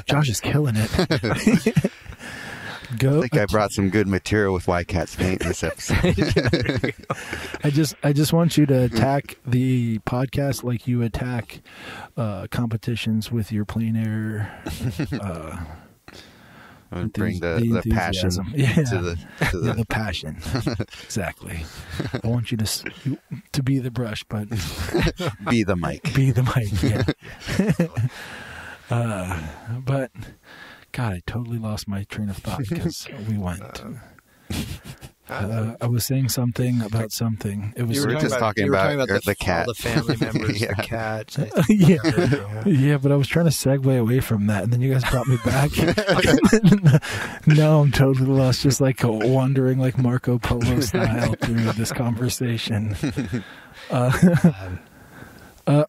Josh is killing it. Go. I think I brought some good material with White Cats paint this episode. I just want you to attack the podcast like you attack competitions with your plein air. Bring the passion to the the passion. Exactly. I want you to be the brush, but be the mic. Be the mic. Yeah. But God, I totally lost my train of thought because we went. I was saying something about something. It was. We were just talking about the cat, all the family members, the cat. Yeah, but I was trying to segue away from that, and then you guys brought me back. No, I'm totally lost, just like wandering like Marco Polo style through this conversation. I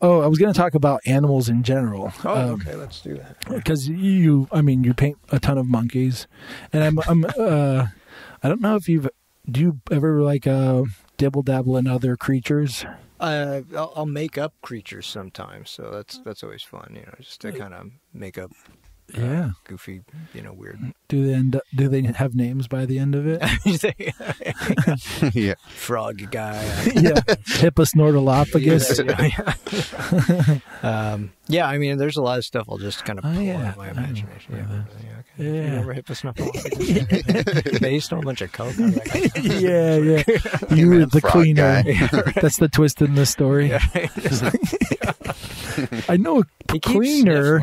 was going to talk about animals in general. Okay, let's do that. Because you paint a ton of monkeys, and I don't know if do you ever like dibble dabble in other creatures? I'll make up creatures sometimes, so that's always fun, just to kind of make up goofy, weird. Do they have names by the end of it? Yeah. Frog guy. Yeah. Hipposnortolophagus. There's a lot of stuff I'll just kind of pull out of my imagination. You remember Hipposnortolophagus? Based on a bunch of coke. Yeah. You were the cleaner. That's the twist in the story. I know a cleaner.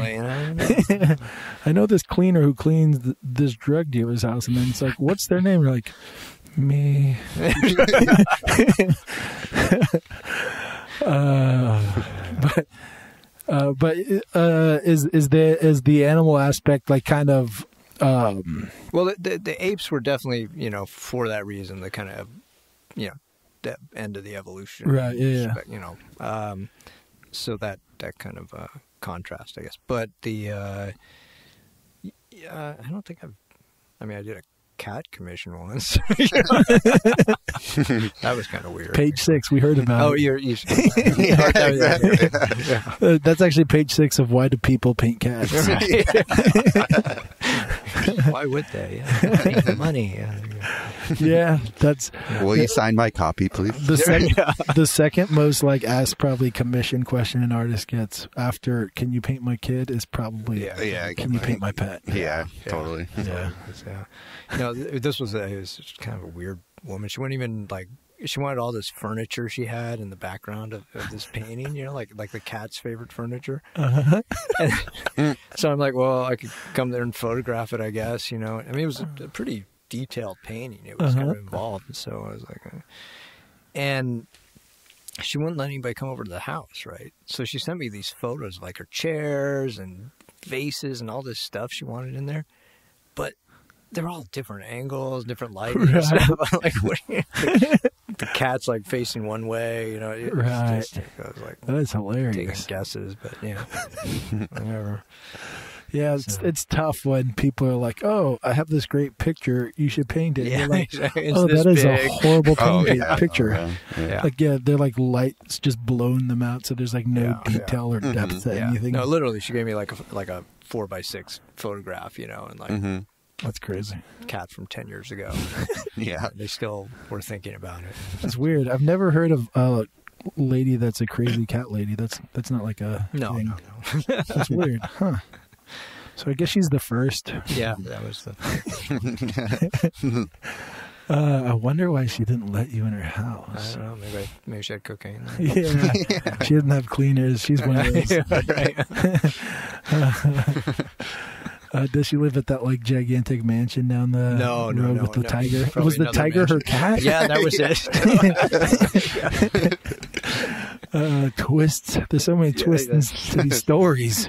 I know this cleaner who cleans this drug dealer's house, and then it's like, what's their name? You're like, me. But is the animal aspect like kind of? Well, the apes were definitely for that reason, the kind of that end of the evolution, right? Yeah. So that kind of contrast, I guess. But I don't think I did a cat commission once. That was kind of weird. Page 6, we heard about it. Exactly. That's actually page 6 of Why Do People Paint Cats? Why would they? Paint the money. Yeah, that's. Will you sign my copy, please? The second most asked probably commission question an artist gets after "Can you paint my kid?" is probably "Can you paint my pet?" Yeah, totally. Yeah. This was kind of a weird woman. She wouldn't even she wanted all this furniture she had in the background of this painting, like the cat's favorite furniture. Uh-huh. So I'm like, well, I could come there and photograph it, I guess. It was a pretty detailed painting. It was kind of involved. So I was like, and she wouldn't let anybody come over to the house, right? So she sent me these photos of her chairs and vases and all this stuff she wanted in there, but they're all different angles, different lighting. Right. And stuff. The cat's facing one way, Right. I was like, that is hilarious. Taking guesses, but whatever. Yeah, it's tough when people are like, "Oh, I have this great picture. You should paint it." Yeah, like, oh, that is a horrible picture. Yeah. They're lights just blowing them out, so there's no detail or depth to anything. No, literally, she gave me like a 4x6 photograph, and that's crazy. Cat from 10 years ago. Yeah, they still were thinking about it. That's weird. I've never heard of a lady that's a crazy cat lady. That's not like a thing. No. That's weird, huh? So I guess she's the first. Yeah, that was the. I wonder why she didn't let you in her house. I don't know. Maybe she had cocaine. Yeah, she didn't have cleaners. She's one of those. Does she live at that gigantic mansion down the road with the tiger? Was the tiger mansion. Her cat? Yeah, that was it. Twists. There's so many twists to these stories.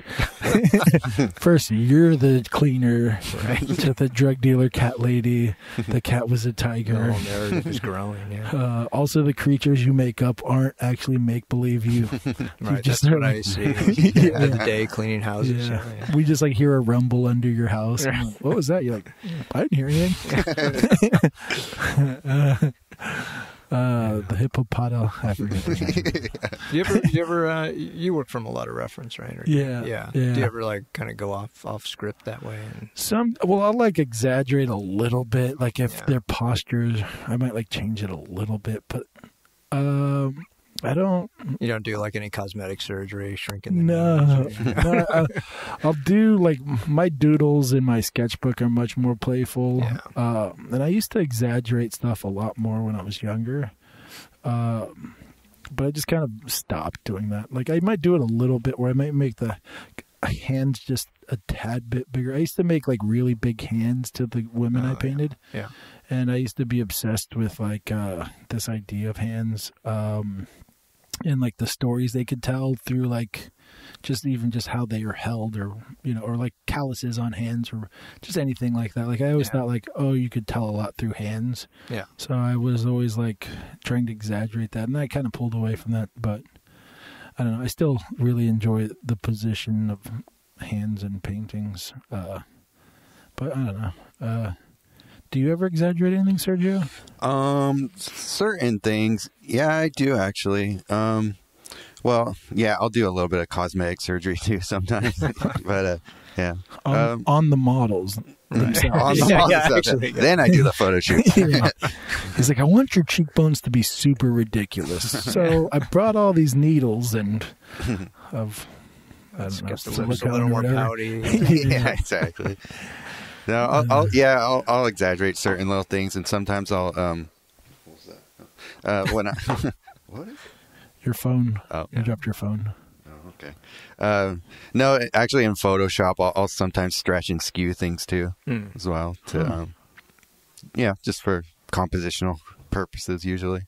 First, you're the cleaner, to the drug dealer cat lady. The cat was a tiger. The whole narrative is growing. Yeah. Also, the creatures you make up aren't actually make believe you. Right. just That's what I see. The other day cleaning houses. Yeah. Yeah. We just like hear a rumble under your house. I'm like, what was that? You're like, I didn't hear anything. The hippopotamus. I forget the name. You work from a lot of reference, right? Or, Yeah. Do you ever like kind of go off script that way? And... I'll like exaggerate a little bit. Like if their postures, I might like change it a little bit, but I don't. You don't do like any cosmetic surgery, shrinking the No. I'll do like my doodles in my sketchbook are much more playful. Yeah. And I used to exaggerate stuff a lot more when I was younger. But I just kind of stopped doing that. Like I might do it a little bit where I might make the hands just a tad bit bigger. I used to make like really big hands to the women I painted. Yeah. And I used to be obsessed with like this idea of hands. And like the stories they could tell through like just how they are held, or or like calluses on hands, or just anything like that. Like I always thought like, oh, you could tell a lot through hands. Yeah. So I was always like trying to exaggerate that, and I kind of pulled away from that. But I don't know. I still really enjoy the position of hands in paintings. But I don't know. Do you ever exaggerate anything, Sergio? Certain things. Yeah, I do actually. Well, yeah, I'll do a little bit of cosmetic surgery too sometimes. But yeah. On the models themselves. On the models, actually, then I do the photo shoot. Yeah. He's like, I want your cheekbones to be super ridiculous. So I brought all these needles and of I don't know, the lips a little more pouty. Yeah, exactly. No, I'll exaggerate certain little things, and sometimes I'll what was that? When I what is it? Your phone. Oh, you dropped your phone. Oh, okay. No, actually, in Photoshop, I'll sometimes stretch and skew things too, as well. To just for compositional purposes, usually,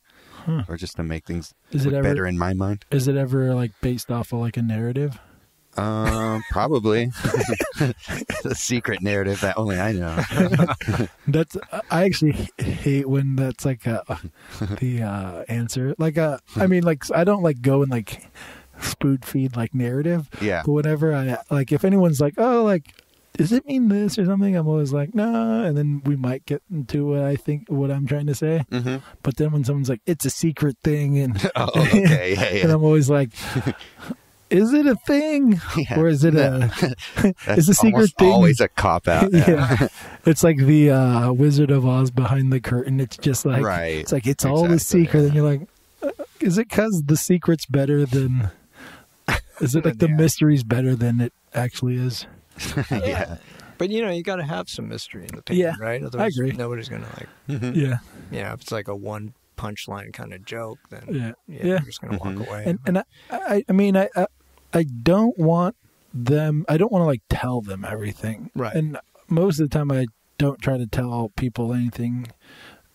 or just to make things better in my mind. Is it ever like based off of like a narrative? Probably. The secret narrative that only I know. I actually hate when that's like the answer. Like I mean, like I don't like go and like spoon feed like narrative. Yeah. But whenever I like, if anyone's like, oh, like, does it mean this or something? I'm always like, no, and then we might get into what I'm trying to say. Mm-hmm. But then when someone's like, it's a secret thing, and okay, yeah. And I'm always like. Is it a thing, or is it is a secret thing? Always a cop out. Yeah, it's like the Wizard of Oz behind the curtain. It's just like it's like it's all a secret, and you're like, is it because the secret's better than? Is it like the mystery's better than it actually is? Yeah. But you got to have some mystery in the painting, right? Otherwise, I agree. Nobody's gonna like. Yeah. Yeah, if it's like a one punchline kind of joke, then you're just gonna walk away. And I mean I don't want them. I don't want to like tell them everything. Right. And most of the time, I don't try to tell people anything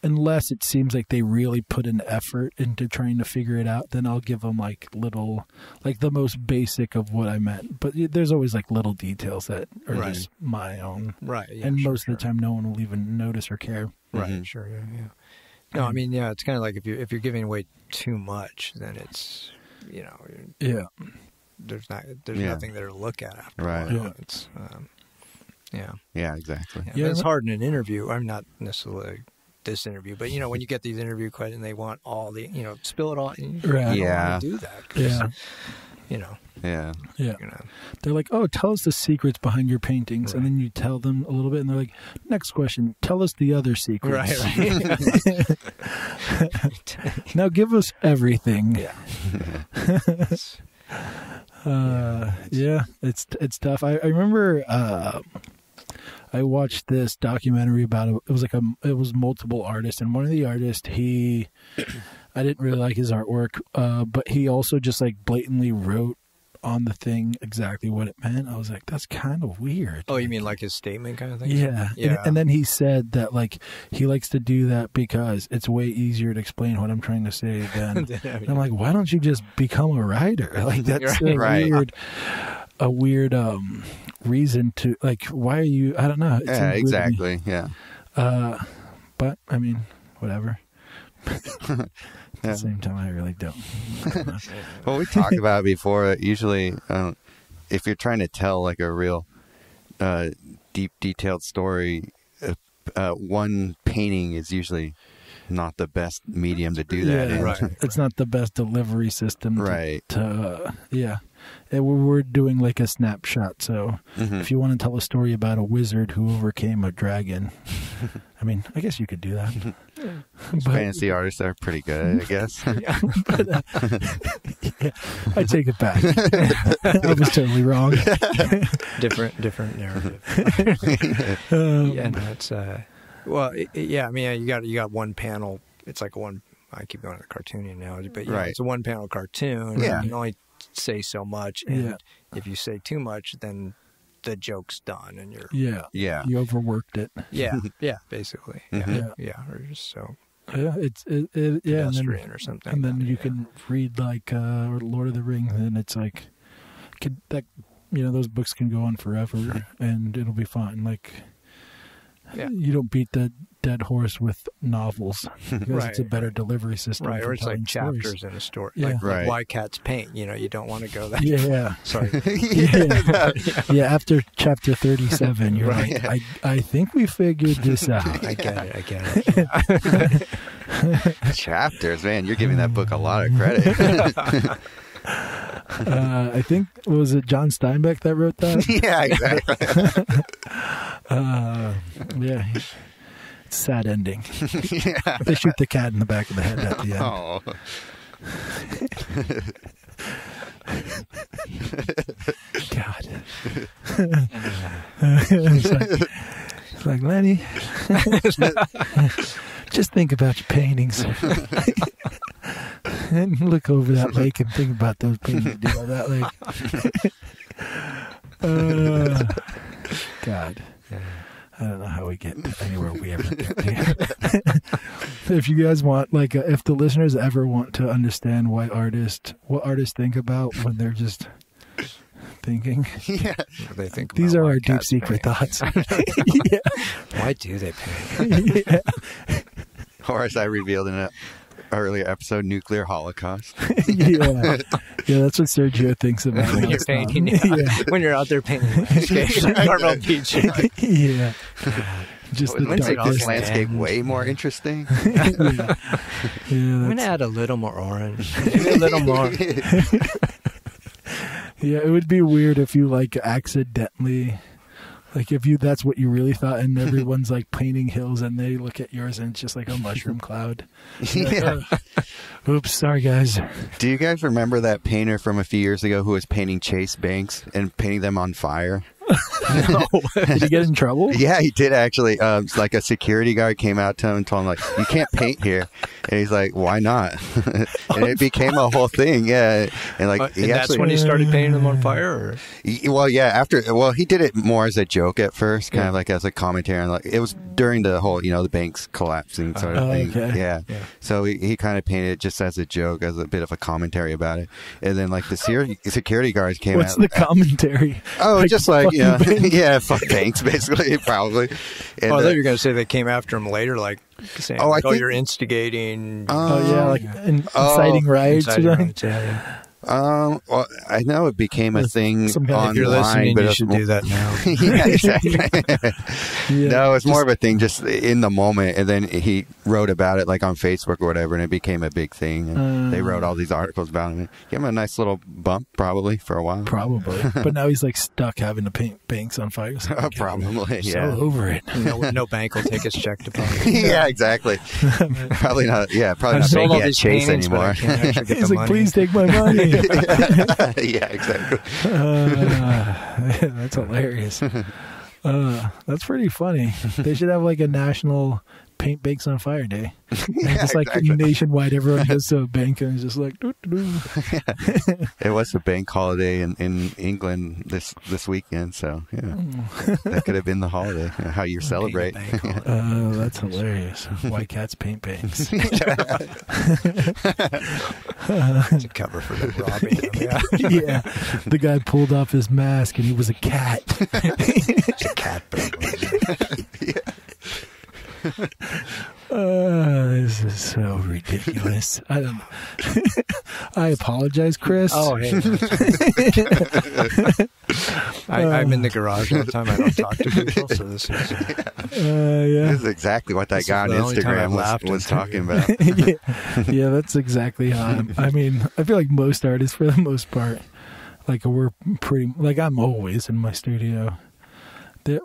unless it seems like they really put an effort into trying to figure it out. Then I'll give them like little, like the most basic of what I meant. But there's always like little details that are just my own. Right. Yeah, and most of the time, no one will even notice or care. Right. Mm-hmm. Sure. Yeah. No, I mean, it's kind of like if you're giving away too much, then it's there's nothing there to look at after. Right. A while. Yeah. It's yeah, exactly. Yeah, it's hard in an interview. I'm not necessarily this interview, but when you get these interview questions, they want all the spill it all. Right. Yeah. Do that. Yeah. They're like, oh, tell us the secrets behind your paintings. Right. And then you tell them a little bit, and they're like, next question, tell us the other secrets. Right. Now give us everything. Yeah. It's tough. I remember I watched this documentary about it. It was multiple artists, and one of the artists, I didn't really like his artwork, but he also just like blatantly wrote on the thing exactly what it meant. I was like, that's kind of weird. Oh, you mean like his statement kind of thing? Yeah. Yeah. And then he said that like he likes to do that because it's way easier to explain what I'm trying to say than. And I'm like, why don't you just become a writer? Like that's Right. a weird reason to like. Why are you? I don't know. It Yeah, seems weird to me. exactly. Yeah. But I mean, whatever. At Yeah. the same time, I really don't. Well, we talked about it before. Usually, if you're trying to tell like a real deep, detailed story, one painting is usually not the best medium to do that in. right. It's not the best delivery system. Right. Yeah. We're doing like a snapshot. So Mhm. if you want to tell a story about a wizard who overcame a dragon, I mean, I guess you could do that. Fantasy artists are pretty good, I guess. But, yeah, I take it back. I was totally wrong. different narrative. Yeah, no, it's well, yeah. I mean, you got one panel. It's like one. I keep going to the cartooning analogy, but yeah, Right. it's a one panel cartoon. Yeah. You can only say so much, and Yeah. if you say too much, then the joke's done, and you're Yeah. Yeah. You overworked it. yeah, Mhm. basically, yeah, or just so Yeah. Yeah. And then, pedestrian or something. and then you Yeah. can read like Lord of the Rings, and it's like those books can go on forever, and it'll be fine. Like, Yeah. you don't beat the dead horse with novels because it's a Right. better delivery system. Right, for or it's like telling chapters stories. in a story, Yeah. like Right. why cats paint. You don't want to go that. Yeah. Sorry. Yeah. After chapter 37, you're Right. like, I think we figured this out. I get it. Chapters, man, you're giving that book a lot of credit. I think, was it John Steinbeck that wrote that? Yeah, exactly. Yeah. It's a sad ending. Yeah. They shoot the cat in the back of the head at the end. Oh. God. It's like, Lenny, just think about your paintings. And look over that lake and think about those paintings you do by that lake. God. I don't know how we get anywhere we ever get to. If you guys want, like, if the listeners ever want to understand what artists think about when they're just thinking, Yeah. They think these about are why our deep cats secret paint. thoughts. Why do they paint? Yeah. Or as I revealed in an earlier episode, nuclear holocaust. Yeah, that's what Sergio thinks about When it. you're painting, when you're out there painting landscapes in Carmel Beach. Yeah, just the Wouldn't it make darkness. this landscape way more interesting? Yeah, I'm that's- gonna add a little more orange, maybe a little more. yeah. It would be weird if you like accidentally, like if that's what you really thought, and everyone's like painting hills, and they look at yours, and it's just like a mushroom cloud. Yeah. Oops, sorry guys. Do you guys remember that painter from a few years ago who was painting Chase Banks and painting them on fire? Did he get in trouble? Yeah, he did actually. It's like a security guard came out to him and told him, like, you can't paint here. And he's like, why not? And it became a whole thing. Yeah. And like, And he that's actually, when he started painting them on fire. Or? he did it more as a joke at first, kind of like as a commentary. And like, it was during the whole, the banks collapsing sort of thing. okay. Yeah. So he kind of painted it just as a joke, as a bit of a commentary about it. And then like the security guards came What's out. the commentary? Oh, Like, just like, fucking banks? yeah, fuck banks, basically, probably. And, Oh, I thought you were going to say they came after him later, like saying, Oh, I like, think- you're instigating. Oh yeah, like Yeah. inciting riots or inciting something. riots, yeah. well, I know it became a thing Some kind of- If you're online, listening, but you it's should more- do that now. Yeah, exactly. Yeah. No, it's more of a thing just in the moment, and then he wrote about it like on Facebook or whatever, and it became a big thing. And they wrote all these articles about him. Gave him a nice little bump, probably for a while. Probably, but now he's like stuck having to paint banks on fire. So I'm Probably, so yeah. over it. No bank will take his check deposit. Yeah, exactly. Probably not. Yeah, probably I've not sold all banking at these Chase paintings, but I anymore. can't actually get He's the like, money. please take my money. Yeah, exactly. That's hilarious. That's pretty funny. They should have like a national paint banks on fire day. And Yeah, just like exactly. nationwide, everyone goes to a bank and is just like, doo-doo-doo. It was a bank holiday in England this weekend, so yeah, that could have been the holiday. How you celebrate. Paint a bank holiday. That's hilarious. White cats paint banks. It's a cover for the robbing. Yeah. Yeah, the guy pulled off his mask and he was a cat. It's a cat burglar. This is so ridiculous. I don't. I apologize, Chris. Oh, hey. I'm in the garage all the time. I don't talk to people, so this is. Yeah. This is exactly what that This guy on is the only time I've Instagram laughed was in talking about. Yeah, that's exactly how I mean, I feel like most artists, for the most part, like we're pretty, like I'm always in my studio.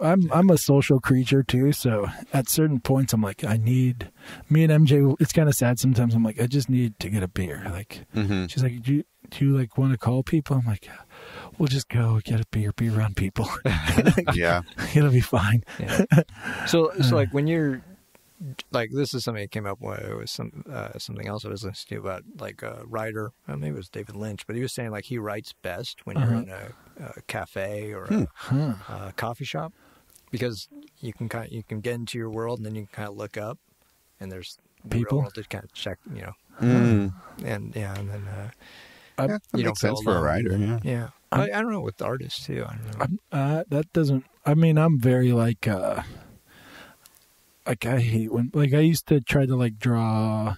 I'm a social creature too, so at certain points I'm like, me and MJ, it's kind of sad sometimes. I'm like, I just need to get a beer. Like, she's like, do you like want to call people? I'm like, we'll just go get a beer, be around people. Yeah. It'll be fine. Yeah. So like when you're like, this is something that came up when it was something else I was listening to about like a writer. Maybe it was David Lynch, but he was saying like he writes best when you're in a cafe or a coffee shop, because you can get into your world and then you can kind of look up and there's the People? real world to kind of check, Mm. and then Yeah, you that don't makes feel sense for a alone. writer. Yeah. Yeah, I don't know with artists too. I don't know. That doesn't. I mean, I'm very like I hate when I used to try to like draw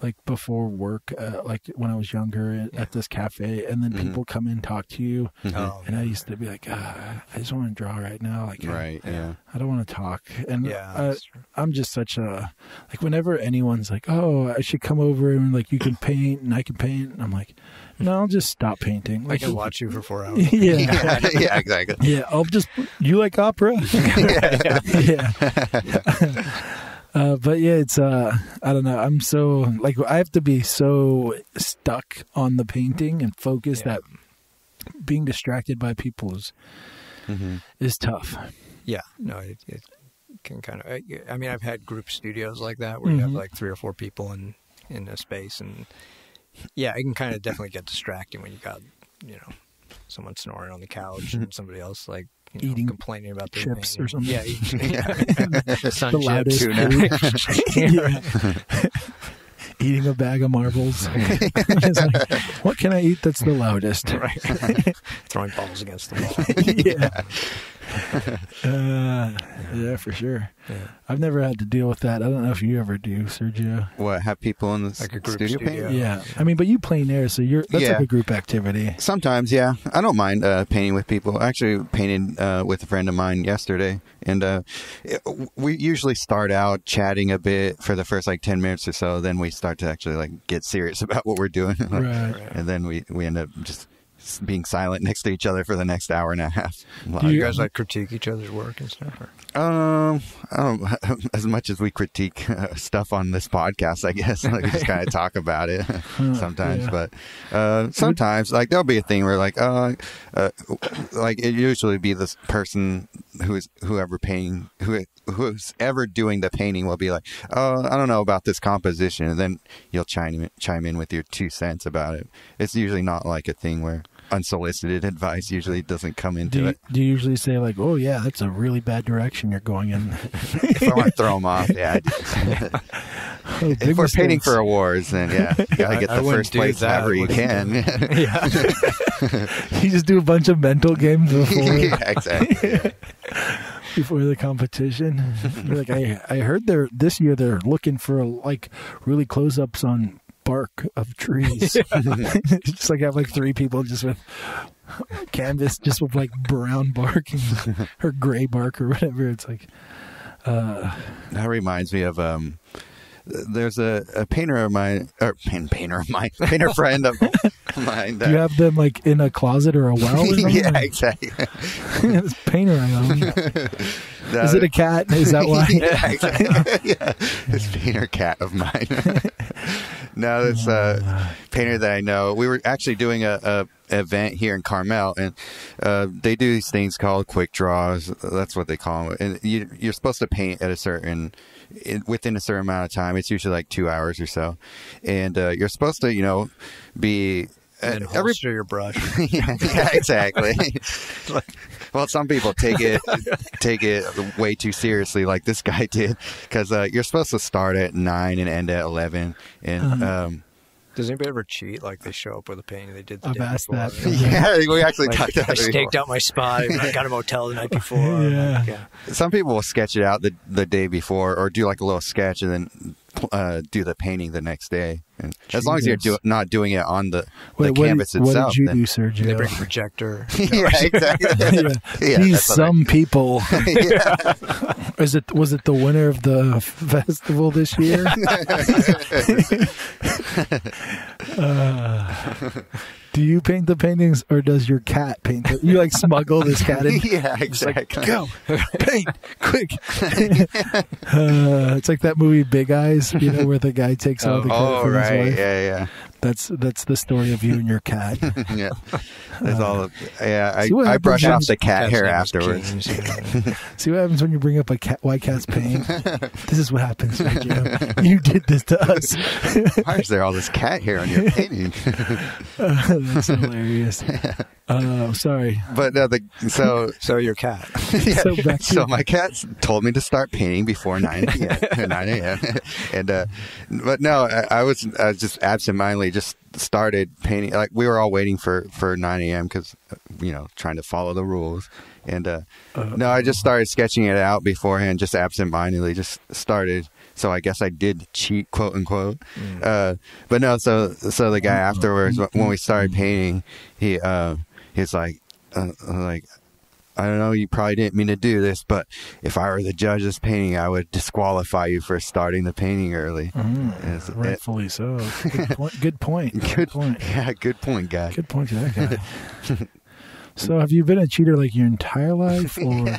like before work, like when I was younger at this cafe, and then people come in and talk to you, Oh, and I used to be like, I just want to draw right now, like Right. Yeah. I don't want to talk, and yeah, that's true. I'm just such a like whenever anyone's like, oh, I should come over and like you can paint and I can paint, and I'm like, no, I'll just stop painting. I Like, can watch you for 4 hours. yeah. Yeah. Exactly. Yeah, you like opera? Yeah. But yeah, it's I don't know. I'm so like I have to be so stuck on the painting and focus that being distracted by people is tough. Yeah, no, it can kind of. I mean, I've had group studios like that where you have like 3 or 4 people in a space, and yeah, it can kind of definitely get distracting when you got someone snoring on the couch and somebody else like Eating complaining about their chips painting. or something. Yeah, the sun The chips. loudest food. Yeah. Eating a bag of marbles. It's like, what can I eat that's the loudest? Right. Throwing balls against the wall. Yeah, for sure. Yeah. I've never had to deal with that. I don't know if you ever do, Sergio. What, have people in the Like a group studio studio. paint? Yeah. I mean, but you plein air, so that's Yeah. like a group activity. Sometimes, yeah. I don't mind painting with people. I actually painted with a friend of mine yesterday, and we usually start out chatting a bit for the first like 10 minutes or so. Then we start to actually like get serious about what we're doing, Right. and then we end up just being silent next to each other for the next hour and a half. Do you guys like critique each other's work and stuff? Or? I don't as much as we critique stuff on this podcast, I guess. Like, we just kind of talk about it sometimes, yeah. but sometimes like there'll be a thing where like like it usually be this person who's ever doing the painting will be like, oh, I don't know about this composition, and then you'll chime in with your 2 cents about it. It's usually not like a thing where unsolicited advice usually doesn't come into it. Do you usually say like, oh yeah, that's a really bad direction you're going in? If I want to throw them off, yeah. Big If we're painting mistakes. for awards, then yeah, you gotta get I the wouldn't first do place that, ever you would you? can. You just do a bunch of mental games Yeah, exactly. before the competition. You're like, I heard this year they're looking for like really close-ups on bark of trees. Just like have like 3 people just with canvas, just with like brown bark or gray bark or whatever. It's like That reminds me of there's a painter of mine, or painter friend of mine. do you have them like in a closet or a well or something? Yeah, exactly. This painter I own. Is it a cat? Is that why? Yeah, exactly. Yeah, this painter cat of mine. No, this painter that I know. We were actually doing a event here in Carmel, and they do these things called quick draws. That's what they call them. And you're supposed to paint at within a certain amount of time. It's usually like 2 hours or so, and you're supposed to, be. And holster your brush. yeah, exactly. Well, some people take it way too seriously, like this guy did, because you're supposed to start at 9 and end at 11, and. Does anybody ever cheat? Like they show up with a painting they did the day asked before? that. Yeah, we actually talked about I it before. staked out my spot. I got a motel the night before. Yeah. Some people will sketch it out the day before, or do like a little sketch and then do the painting the next day. And as long as you're not doing it on the canvas itself. What did you do, Sergio? They bring a projector. Yeah, exactly. Yeah, These some people. Was it the winner of the festival this year? Do you paint the paintings, or does your cat paint them? You smuggle this cat in? Yeah, exactly. Go, paint, quick. It's like that movie Big Eyes, where the guy takes all the credit for his wife. Yeah. That's the story of you and your cat. Yeah, that's all. I brush off the cat hair afterwards. See what happens when you bring up white cat's pain. This is what happens, Sergio. You did this to us. Why is there all this cat hair on your painting? That's hilarious. Sorry, but So your cat. Yeah, so my cat told me to start painting before 9 a.m. And but no, I was just absentmindedly just started painting. Like we were all waiting for 9 a.m. because trying to follow the rules. And no, I just started sketching it out beforehand, just absentmindedly, just started. So I guess I did cheat, quote unquote. But no, so the guy afterwards, when we started painting, he's like, I don't know, you probably didn't mean to do this, but if I were the judge of this painting, I would disqualify you for starting the painting early. Rightfully so. Good point. Good point. Yeah, good point, guy. Good point to that guy. So have you been a cheater like your entire life, or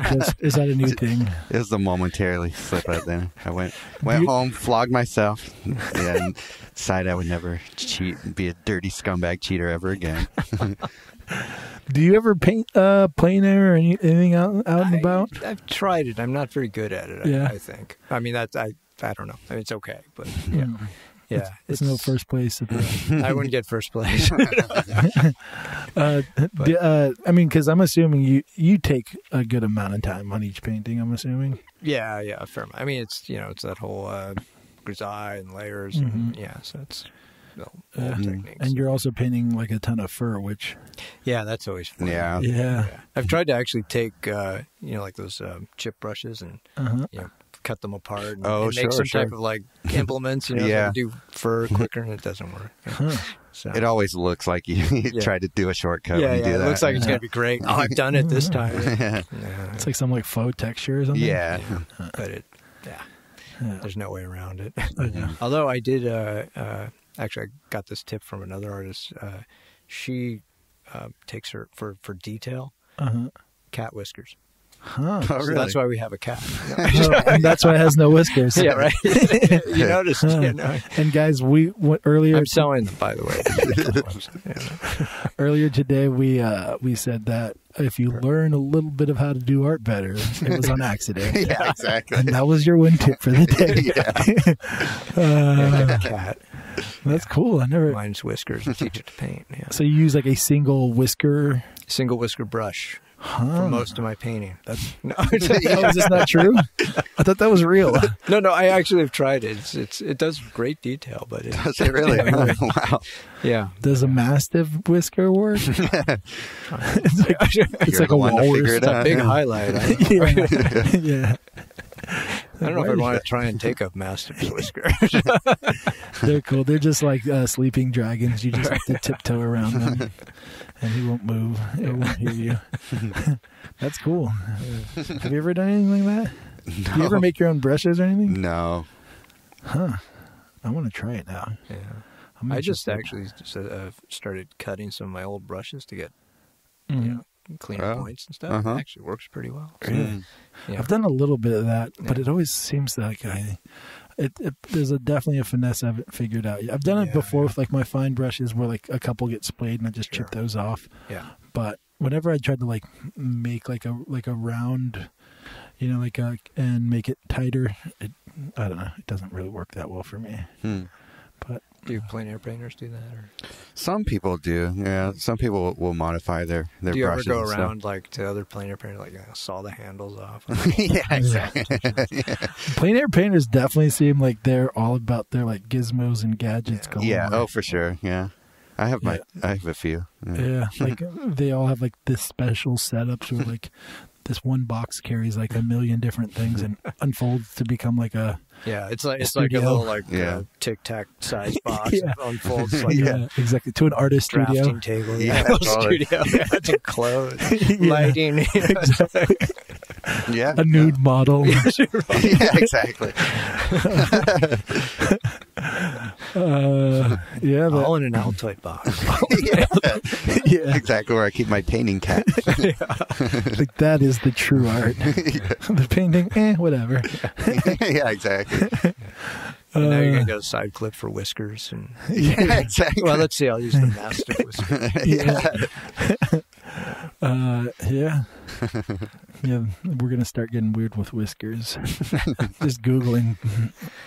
is that a new thing? It was a momentarily slip right then. I went home, flogged myself, and decided I would never cheat and be a dirty scumbag cheater ever again. Do you ever paint plein air or anything out and about? I've tried it. I'm not very good at it, I think. I mean, I don't know. I mean, it's okay, but yeah. Yeah, it's no first place. I wouldn't get first place. I mean, because I'm assuming you take a good amount of time on each painting. I'm assuming. Yeah, a fair amount. I mean, it's it's that whole grisaille and layers, and so it's techniques. And you're also painting like a ton of fur, which that's always fun. Yeah. I've tried to actually take like those chip brushes and cut them apart and make some type of like implements, to do fur quicker, and it doesn't work. So it always looks like you tried to do a shortcut when you do that. It looks like it's going to be great. Oh, I've done it this time. It's like some faux texture or something. Yeah. But there's no way around it. Although I did, actually I got this tip from another artist. She takes her for detail, cat whiskers. Huh. Oh, really? So that's why we have a cat. And that's why it has no whiskers. Yeah, right. You noticed. And guys, we went earlier. I'm selling them, by the way. Earlier today, we said that if you learn a little bit of how to do art better, it was on accident. Yeah, exactly. And that was your win tip for the day. Cat. That's cool. I never. Mine's whiskers and teach it to paint. Yeah. So you use like a single whisker brush. For most of my painting. Is this not true? I thought that was real. No, I actually have tried it. It does great detail, but does it really? Wow. Yeah. Does a mastiff whisker work? It's like a walrus. It's a big highlight. Yeah. I don't know if I'd want to try and take a mastiff's whisker. They're cool. They're just like sleeping dragons. You just have to tiptoe around them, and he won't move. It won't hear you. That's cool. Have you ever done anything like that? No. Do you ever make your own brushes or anything? No. Huh. I want to try it now. Yeah. I just actually started cutting some of my old brushes to get cleaner points and stuff. It actually works pretty well. Really? Yeah. I've done a little bit of that, but it always seems like There's definitely a finesse I haven't figured out yet. I've done it before with like my fine brushes where like a couple get splayed and I just chip those off. Yeah. But whenever I tried to like make like a round, you know, and make it tighter, I don't know. It doesn't really work that well for me. But do plein air painters do that? Or? Some people do. Yeah, some people will modify their do you brushes. ever go and stuff. around like to other plein air painters, like saw the handles off? Yeah, exactly. plein air painters definitely seem like they're all about their like gizmos and gadgets going. Yeah. Oh, for sure. Yeah. I have a few. Yeah, like they all have like this special setups where like this one box carries like a million different things and unfolds to become like a it's like a little like Tic Tac size box. It unfolds like exactly to an artist drafting studio. table. Totally. Studio. To clothes, lighting. Exactly. Yeah. A nude model. Yeah, exactly. All in an Altoid box. Yeah, exactly where I keep my painting cap. like that is the true art. The painting, whatever. Yeah, exactly. And now you're gonna get a side clip for whiskers and Yeah, exactly. well, let's see. I'll use the mastiff whiskers. Yeah, we're gonna start getting weird with whiskers. Just Googling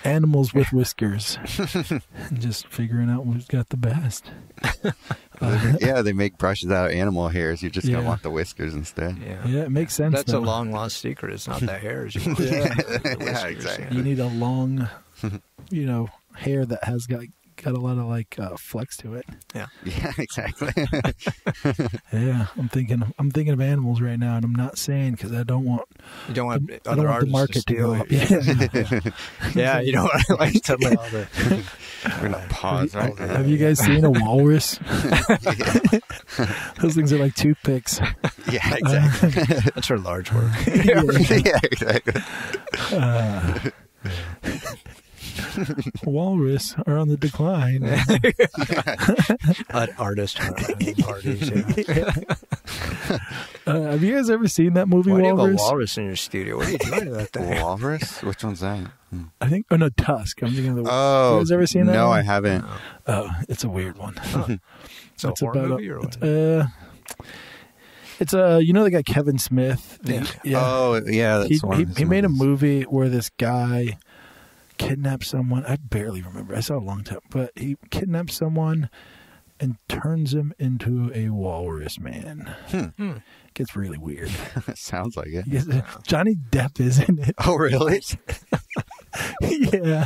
animals with whiskers, and just figuring out who's got the best. Yeah, they make brushes out of animal hairs. You're just gonna want the whiskers instead. Yeah, it makes sense. That's though. a long lost secret. It's not the hairs. You want. Yeah, exactly. You need a long, hair that has got a lot of like flex to it. Yeah, exactly. Yeah, I'm thinking of animals right now, and I'm not saying because I don't want. You don't want I don't other want the artists market to to go steal up. it. Yeah, you don't want to like suddenly all the. We're gonna pause right there. Have you guys seen a walrus? Those things are like toothpicks. Yeah, exactly. That's for large work. Yeah, exactly. Walrus are on the decline. Artist parties. Have you guys ever seen that movie, Why do you have a Walrus? walrus in your studio? What are you doing to that thing? Walrus? Which one's that? I think. Oh no, Tusk. I'm thinking of the. Oh, you guys ever seen that? No, one? I haven't. Oh, it's a weird one. It's a horror movie or what? It's the guy Kevin Smith. Oh, yeah. That's He made a movie where this guy kidnaps someone. I barely remember. I saw it a long time, but he kidnaps someone and turns him into a walrus man. Gets really weird. Sounds like it. Johnny Depp is in it. Oh, really? Yeah,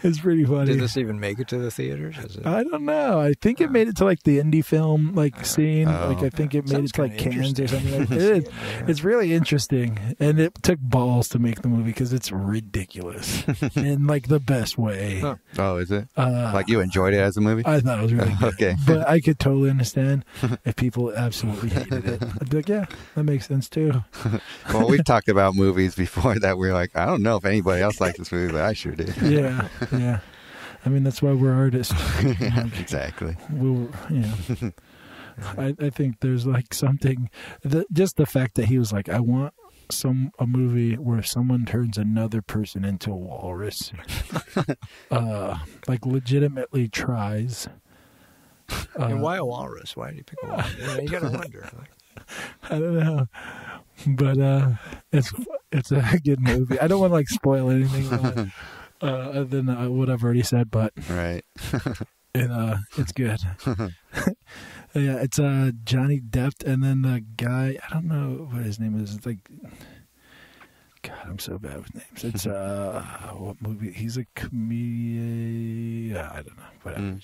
it's pretty funny. Did this even make it to the theaters? I don't know. I think it made it to like the indie film scene. Like I think it made it to like Cannes or something like that. It's really interesting, and it took balls to make the movie because it's ridiculous in like the best way. Oh, is it? Like you enjoyed it as a movie? I thought it was really good. Okay. But I could totally understand if people absolutely hated it. I'd be like, yeah, that makes sense too. Well, we've talked about movies before that we're like, I don't know if anybody else likes this movie, but I sure did. Yeah. I mean, that's why we're artists. Exactly. I think there's like something, just the fact that he was like, I want a movie where someone turns another person into a walrus, like legitimately tries. And why a walrus? Why did you pick a walrus? You gotta wonder. I don't know, but it's a good movie. I don't want to like spoil anything other than what I've already said, but right. It's good. Yeah, it's Johnny Depp, and then the guy, I don't know what his name is. It's like, God, I'm so bad with names. It's what movie? He's a comedian. I don't know. Whatever.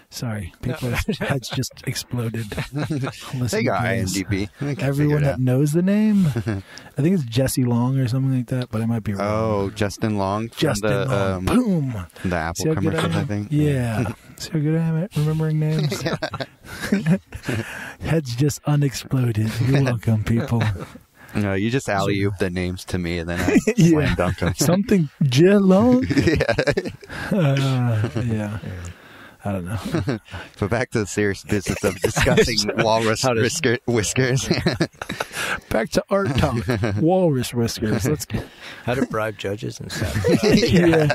Sorry, people's heads just exploded. They got IMDb. Everyone that knows the name, I think it's Jesse Long or something like that, but I might be wrong. Oh, Justin Long. Justin Long. Boom. The Apple commercials, I think. Yeah. So good at remembering names. Heads just unexploded. You're welcome, people. No, you just alley-oop the names to me, and then I slam dunk them. Something J-Long? Yeah. Yeah. I don't know. But back to the serious business of discussing walrus whiskers. Back to art talk. Walrus whiskers. Let's get... How to bribe judges and stuff. Yeah.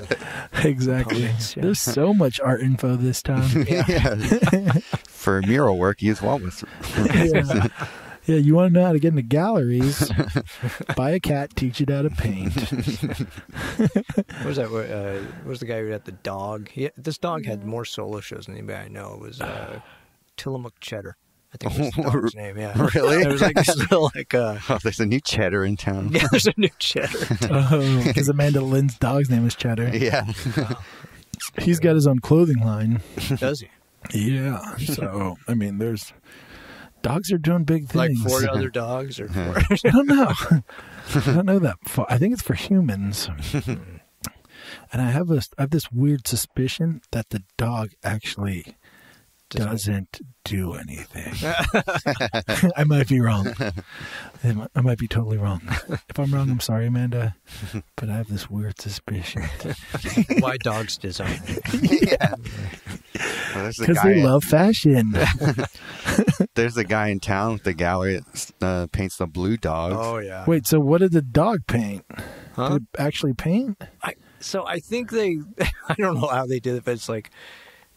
Exactly. Opponents, yeah. There's so much art info this time. Yeah. For mural work, use Walrus. Yeah. Yeah, you want to know how to get into galleries? Buy a cat, teach it how to paint. What was that? What was the guy who had the dog? This dog had more solo shows than anybody I know. It was Tillamook Cheddar. I think was the dog's name. Yeah, Really? It was like this little Oh, there's a new Cheddar in town. yeah. There's a new Cheddar. Oh, because Amanda Lynn's dog's name is Cheddar. Yeah. He's got his own clothing line. Does he? Yeah. So, I mean, dogs are doing big things. Like 4 other dogs or 4? I don't know. I don't know that. I think it's for humans. And I have this weird suspicion that the dog actually doesn't do anything. I might be wrong. I might be totally wrong. If I'm wrong, I'm sorry, Amanda. But I have this weird suspicion. Why dogs design? Yeah. Well, Because they love fashion. There's a guy in town with the gallery that paints the blue dogs. Oh yeah. Wait, so what did the dog paint? Huh? Did it actually paint? So I think they, I don't know how they did it, but it's like,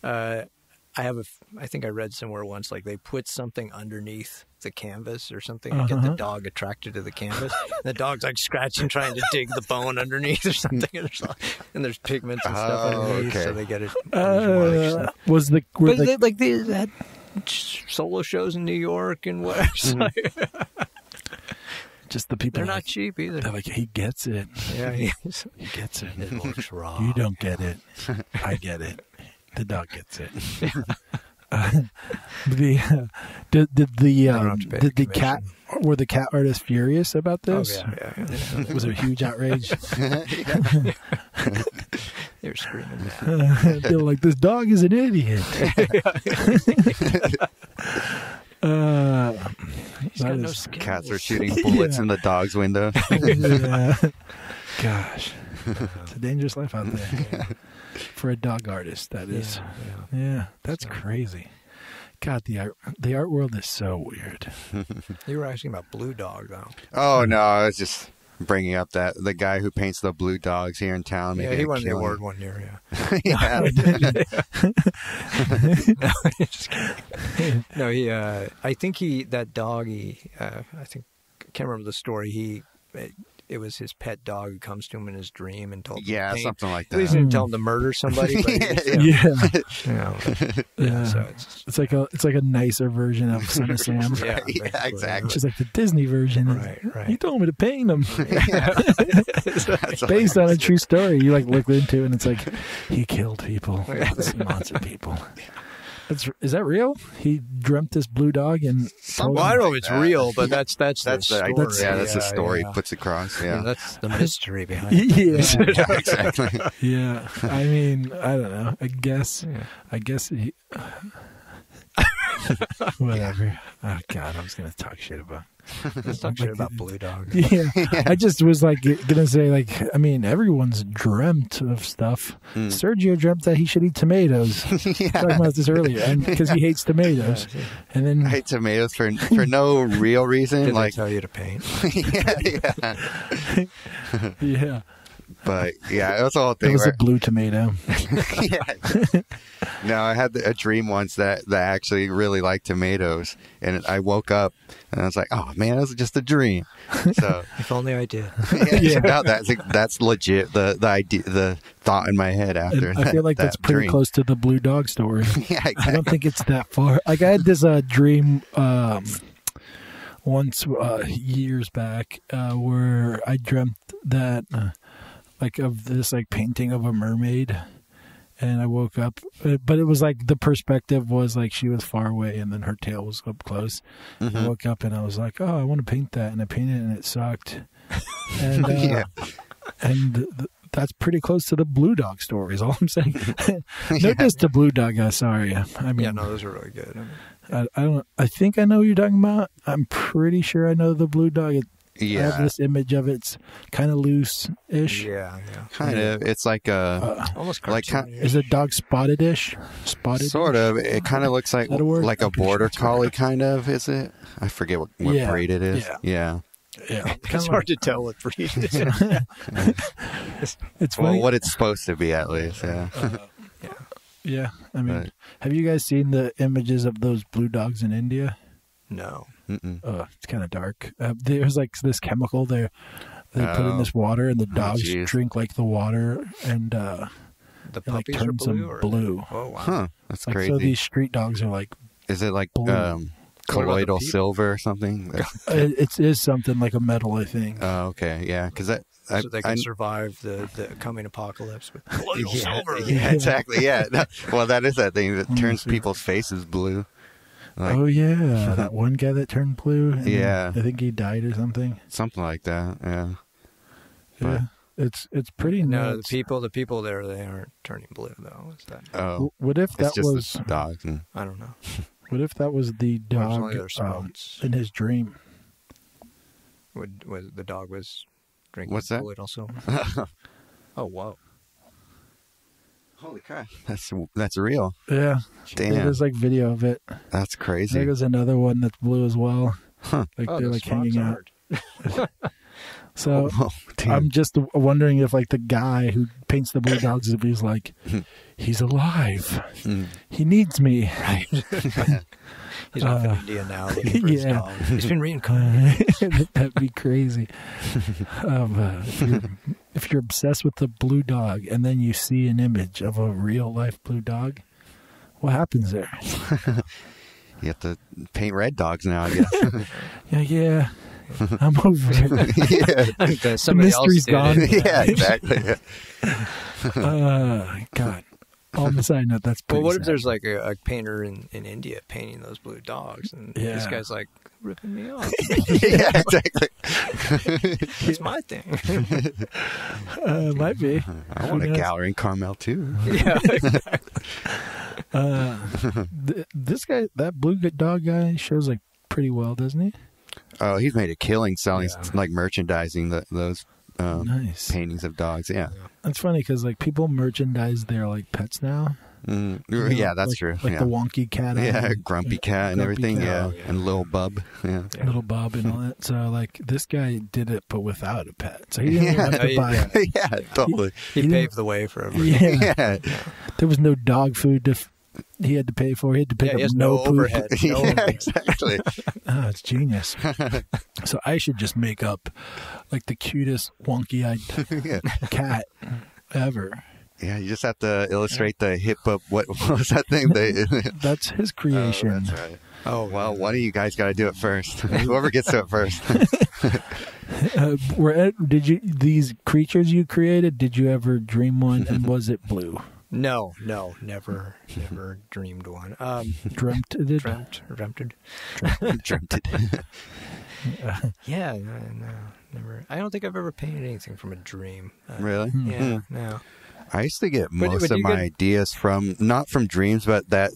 I think I read somewhere once, like they put something underneath the canvas or something to get the dog attracted to the canvas. The dog's like scratching, trying to dig the bone underneath or something. And there's pigments and stuff underneath, okay. so they get it. They had solo shows in New York and what? Just the people. They're not cheap either. They're like, he gets it. Yeah, He gets it. it looks raw. You don't get it. I get it. The dog gets it. Did the cat, were the cat artists furious about this? Oh, yeah. Was there a huge outrage? They were screaming. They were like, this dog is an idiot. He's got no skin. Cats are shooting bullets in the dog's window. Yeah. Gosh. It's a dangerous life out there. For a dog artist, that is. Yeah, that's crazy. God, the art world is so weird. You were asking about Blue Dog, though. Oh, no, I was just bringing up that the guy who paints the blue dogs here in town. Yeah, he won the award one year, yeah. Yeah. No, just kidding. No, I think that dog, I can't remember the story. It was his pet dog who comes to him in his dream and told him to paint. Something like He was that. going to tell him to murder somebody. But so it's like a nicer version of Son of Sam. yeah, Yeah, exactly. Which is like the Disney version. Right. He told me to paint him. That's Based on a true story. You like look into it and it's like he killed people. He monster people. Is that real? He dreamt this blue dog and Well, I don't know if it's real, but that's the story. That's the story Yeah. puts across. I Yeah. mean, that's the mystery behind it. Yeah. Yeah, exactly. Yeah. I mean, I don't know. I guess he whatever. Oh God, I was gonna talk shit about. Let's talk shit about Blue Dog. Yeah. I just was like gonna say, like, I mean, everyone's dreamt of stuff. Sergio dreamt that he should eat tomatoes. Yeah. Talking about this earlier, and because he hates tomatoes. And then I hate tomatoes for no real reason. Did Like, they tell you to paint? yeah. yeah, But yeah, it was a whole it thing. was Where, a blue tomato. yeah. No, I had a dream once that I actually really liked tomatoes, and I woke up and I was like, "Oh man, that was just a dream." So If only I did. yeah, no, that's legit. The idea, the thought in my head after. And I feel like that's pretty dream. close to the blue dog story. Yeah, exactly. I don't think it's that far. Like I had this dream once years back where I dreamt that like of this like painting of a mermaid, and I woke up, but it was like the perspective was like she was far away and then her tail was up close. I woke up and I was like, oh, I want to paint that, and I painted it and it sucked. And Yeah. that's pretty close to the blue dog story is all I'm saying. No diss to blue dog, sorry. I mean, Yeah, no, those are really good. I mean, I think I know what you're talking about. I'm pretty sure I know the blue dog. I have this image of it's kind of loose-ish. yeah. Kind of. It's like a Almost like cartoony. Is the dog spotted-ish? Spotted? sort of. It kind of looks like that a word? like a I'm pretty sure border it's a collie, word. kind of. Is it? I forget what Yeah. breed it is. Yeah. Yeah. Yeah, It's hard to tell what breed it is. It's funny. Well, what it's supposed to be, at least. Yeah. Yeah, I mean, But- have you guys seen the images of those blue dogs in India? No. Mm-mm. It's kind of dark. There's like this chemical they put in this water, and the dogs geez. drink like the water, and The it like puppies are turns blue? them Or... blue. Oh, wow. Huh. That's Like crazy. so, these street dogs are like Is it like blue. What about the colloidal people? silver or something? it is something like a metal, I think. Oh, okay. Yeah, because So they can survive the coming apocalypse with colloidal silver. Yeah, exactly. Yeah. Well, that is that thing that turns see. people's faces blue. Like, Oh yeah, that one guy that turned blue. and Yeah. I think he died or something. something like that. Yeah. Yeah, it's pretty No, nuts. the people there, they aren't turning blue though. Is that? Oh, What if it's that just was? the dogs. And, I don't know. What if that was the dog Only their spots. in his dream? Was the dog was drinking What's that? colloidal silver? Oh, whoa. Holy crap! That's real. Yeah, Damn, there's like video of it. that's I crazy. think there's another one that's blue as well. Huh. Like Oh, they're the like spots hanging out. are- So Oh, damn. I'm just wondering if like the guy who paints the blue dogs, if he's like, he's alive. Mm. He needs me. He's off in India now looking for his yeah. dog. He's been reincarnated. That'd be crazy. If you're obsessed with the blue dog and then you see an image of a real life blue dog, what happens there? You have to paint red dogs now, I guess. Yeah. I'm over it. yeah. Somebody else mystery's did gone. it. Yeah, exactly. God. On the side note, that's pretty Well, what if sad. there's like a painter in India painting those blue dogs, and this Yeah. guy's like ripping me off? Yeah, exactly. It's my thing. Might be. I want Who a knows? gallery in Carmel too. Yeah. This guy, that blue dog guy, shows like pretty well, doesn't he? Oh, he's made a killing selling Yeah. like merchandising those Nice. paintings of dogs. Yeah, That's funny because like people merchandise their like pets now. mm. You know, Yeah, that's like, true. Like yeah, the wonky cat. yeah, Grumpy Cat and Grumpy everything. Cat. Yeah. Oh, yeah. And Little Bub. Yeah, Little Bob and all that. So like this guy did it, but without a pet. So he didn't even have Yeah. to buy. yeah, totally. He didn't- paved the way for everyone. Yeah, Yeah, there was no dog food he had to pay for. He had to pick Yeah, up he has no no poop. overhead. No yeah, overhead. exactly. Oh, it's genius. So I should just make up like the cutest wonky-eyed yeah. cat ever. Yeah, you just have to illustrate the hip up. What was that thing? That's his creation. Oh, that's right. Oh, Well, one of you guys got to do it first. Whoever gets to it first. These creatures you created, did you ever dream one, and was it blue? no, never dreamed one. Dreamt it? Dreamt. Dreamt it. Yeah, no, never. I don't think I've ever painted anything from a dream. Really? Yeah, no. I used to get But most you of my get- ideas from not from dreams, but that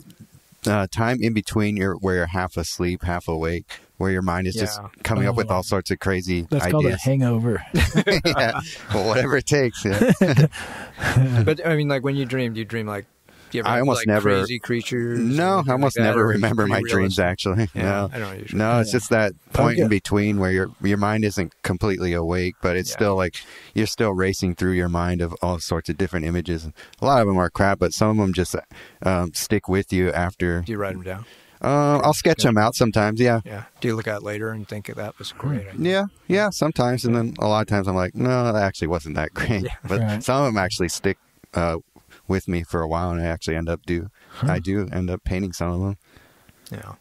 time in between where you're half asleep, half awake, where your mind is just Yeah. coming up with all sorts of crazy That's called a ideas. hangover. Yeah, well, whatever it takes. Yeah. But I mean, like when you dream, do you dream like? Do you ever I have, almost like, never- crazy creatures. No, anything I almost like that, never or is it remember my pretty dreams. realistic? Actually, Yeah, no. I don't usually. No, it's Yeah. just that point in Okay. between where your mind isn't completely awake, but it's Yeah. still like you're still racing through your mind of all sorts of different images. A lot of them are crap, but some of them just stick with you after. Do you write them down? I'll sketch them out sometimes. Yeah. Yeah. Do you look at it later and think that was great? idea? Yeah, sometimes, and then a lot of times I'm like, no, that actually wasn't that great. Yeah. But Right. some of them actually stick with me for a while, and I actually end up I do end up painting some of them. Yeah.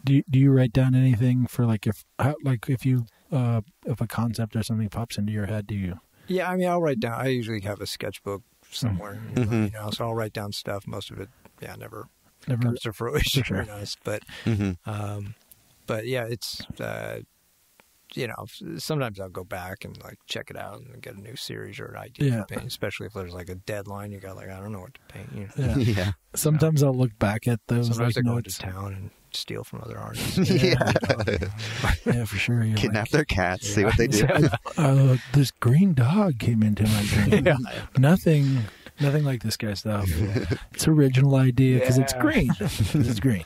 Do you write down anything for like if you if a concept or something pops into your head? Do you? Yeah, I mean, I'll write down. I usually have a sketchbook somewhere, Mhm. so I'll write down stuff. Most of it, never Never. comes to fruition. Sure. To be honest. But yeah, it's sometimes I'll go back and like check it out and get a new series or an idea Yeah. for paint, especially if there's like a deadline. You got like, I don't know what to paint. Yeah. Yeah. Sometimes I'll look back at those Sometimes I like go into notes. town and steal from other artists. Yeah. Yeah, for sure. You're Kidnap like, their cats, see what they do. this green dog came into my dream. Nothing like this guy's stuff. It's original idea because it's Yeah. green. It's green.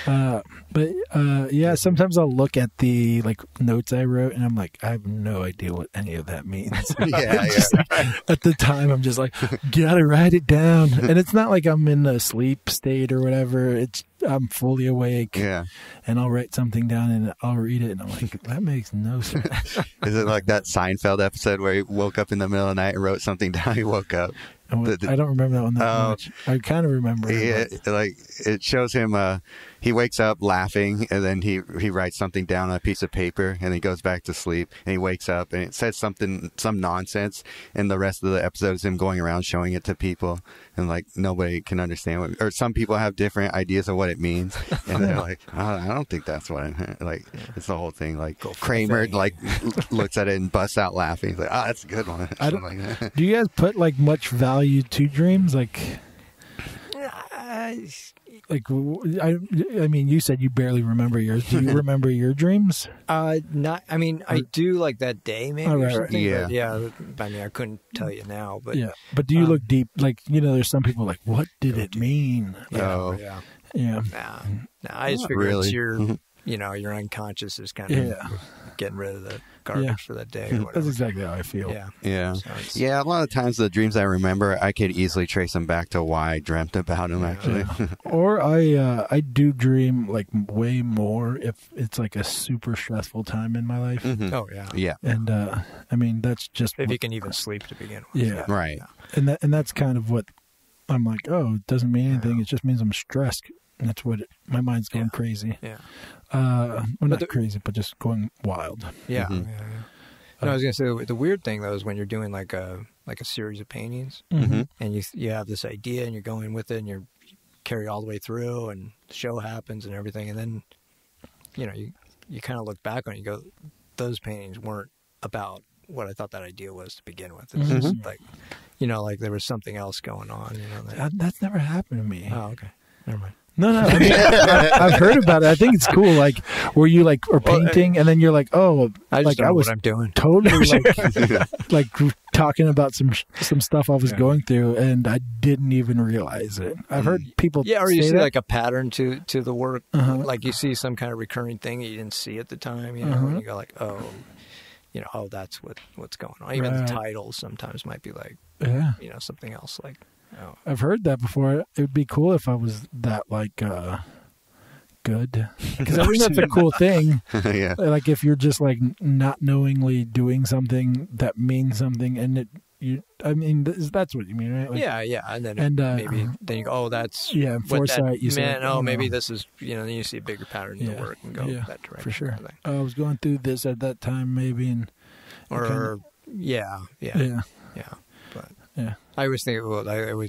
Yeah, sometimes I'll look at the like notes I wrote and I'm like, I have no idea what any of that means. Yeah. At the time, I'm just like, gotta write it down. And it's not like I'm in a sleep state or whatever. I'm fully awake. Yeah. And I'll write something down and I'll read it and I'm like, that makes no sense. Is it like that Seinfeld episode where he woke up in the middle of the night and wrote something down? He woke up. I don't remember that one that much. I kind of remember it. Like it shows him. He wakes up laughing, and then he writes something down on a piece of paper, and he goes back to sleep. And he wakes up, and it says some nonsense, and the rest of the episode is him going around showing it to people, and like nobody can understand what. Or some people have different ideas of what it means, and they're like, oh, I don't think that's what it meant. Like it's the whole thing. Like Kramer like looks at it and busts out laughing. He's like, oh, that's a good one. Do you guys put like much value to dreams? Like I mean, you said you barely remember yours. Do you remember your dreams? Not. I mean, I do like that day, maybe. Oh, or right, something, yeah. but yeah. I mean, I couldn't tell you now, but yeah. But do you look deep? Like there's some people like, what did it mean? Oh, yeah. Yeah. No, I just figure really. it's your, your unconscious is kind of getting rid of the garbage for that day or whatever. That's exactly how I feel. Yeah. So Yeah, a lot of times the dreams I remember, I could easily trace them back to why I dreamt about them, actually. Or I do dream like way more if it's like a super stressful time in my life. Mhm. Oh, yeah. Yeah. And I mean, that's just If you can even sleep to begin with. Yeah. Right. And that's kind of what I'm like, oh, it doesn't mean anything. It just means I'm stressed. And that's what my mind's going crazy. Yeah. Well, not crazy, but just going wild. Yeah. Mhm. Yeah. No, I was gonna say the weird thing though is when you're doing like a series of paintings Mm-hmm. and you have this idea and you're going with it and you carry all the way through and the show happens and everything and then you kind of look back on it and you go, those paintings weren't about what I thought that idea was to begin with. It's just like like there was something else going on. That's never happened to me. Oh, okay, never mind. No. I mean, I've heard about it. I think it's cool. Like where you like are painting, and then you're like, oh, I just like don't I know was what I'm doing. totally like talking about some stuff I was going through, and I didn't even realize it. I've heard people, or you say see that. like a pattern to the work, like you see some kind of recurring thing that you didn't see at the time, and you go like, oh, that's what's going on. Even the titles sometimes might be like, something else like. Oh. I've heard that before. It would be cool if I was that like good, because I think that's a cool thing. Yeah. Like if you're just like not knowingly doing something that means something, and that's what you mean, right? Like, yeah, and then maybe then you go, oh, that's foresight. You said, maybe this is then you see a bigger pattern in the work and go that direction for sure. I was going through this at that time, maybe, and but yeah. I always think I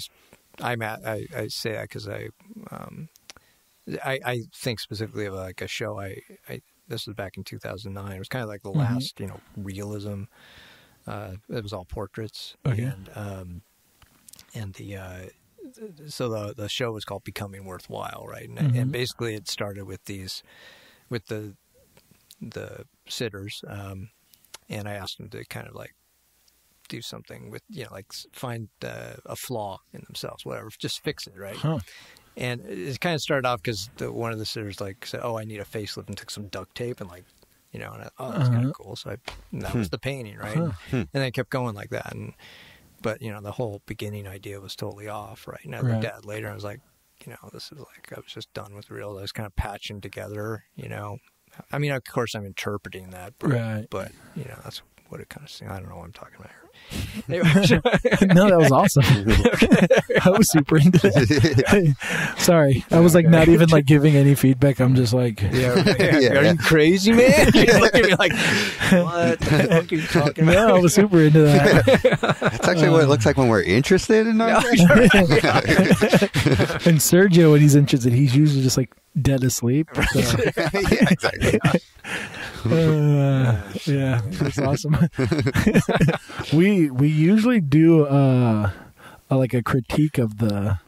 say that because I think specifically of like a show this was back in 2009. It was kind of like the last realism. It was all portraits, and so the show was called Becoming Worthwhile, right? And basically it started with the sitters, and I asked them to kind of like do something with like find a flaw in themselves, whatever, just fix it, right? And it kind of started off because one of the sitters like said, oh, I need a facelift, and took some duct tape and like and that's kind of cool. So that was the painting, right? And then it kept going like that, but the whole beginning idea was totally off, right? And I looked at it later and I was like, this is like, I was just done with real. I was kind of patching together, I mean, of course I'm interpreting that, but that's what it kind of seems. I don't know what I'm talking about here. No, that was awesome. I was super into that. Sorry, I was like not even like giving any feedback. I'm just like, are you crazy, man? You look at me like, what the fuck are you talking about? No, I was super into that. That's actually what it looks like when we're interested in our And Sergio, when he's interested, he's usually just like dead asleep. So. Yeah, exactly. Yeah, that's awesome. We usually do like a critique of the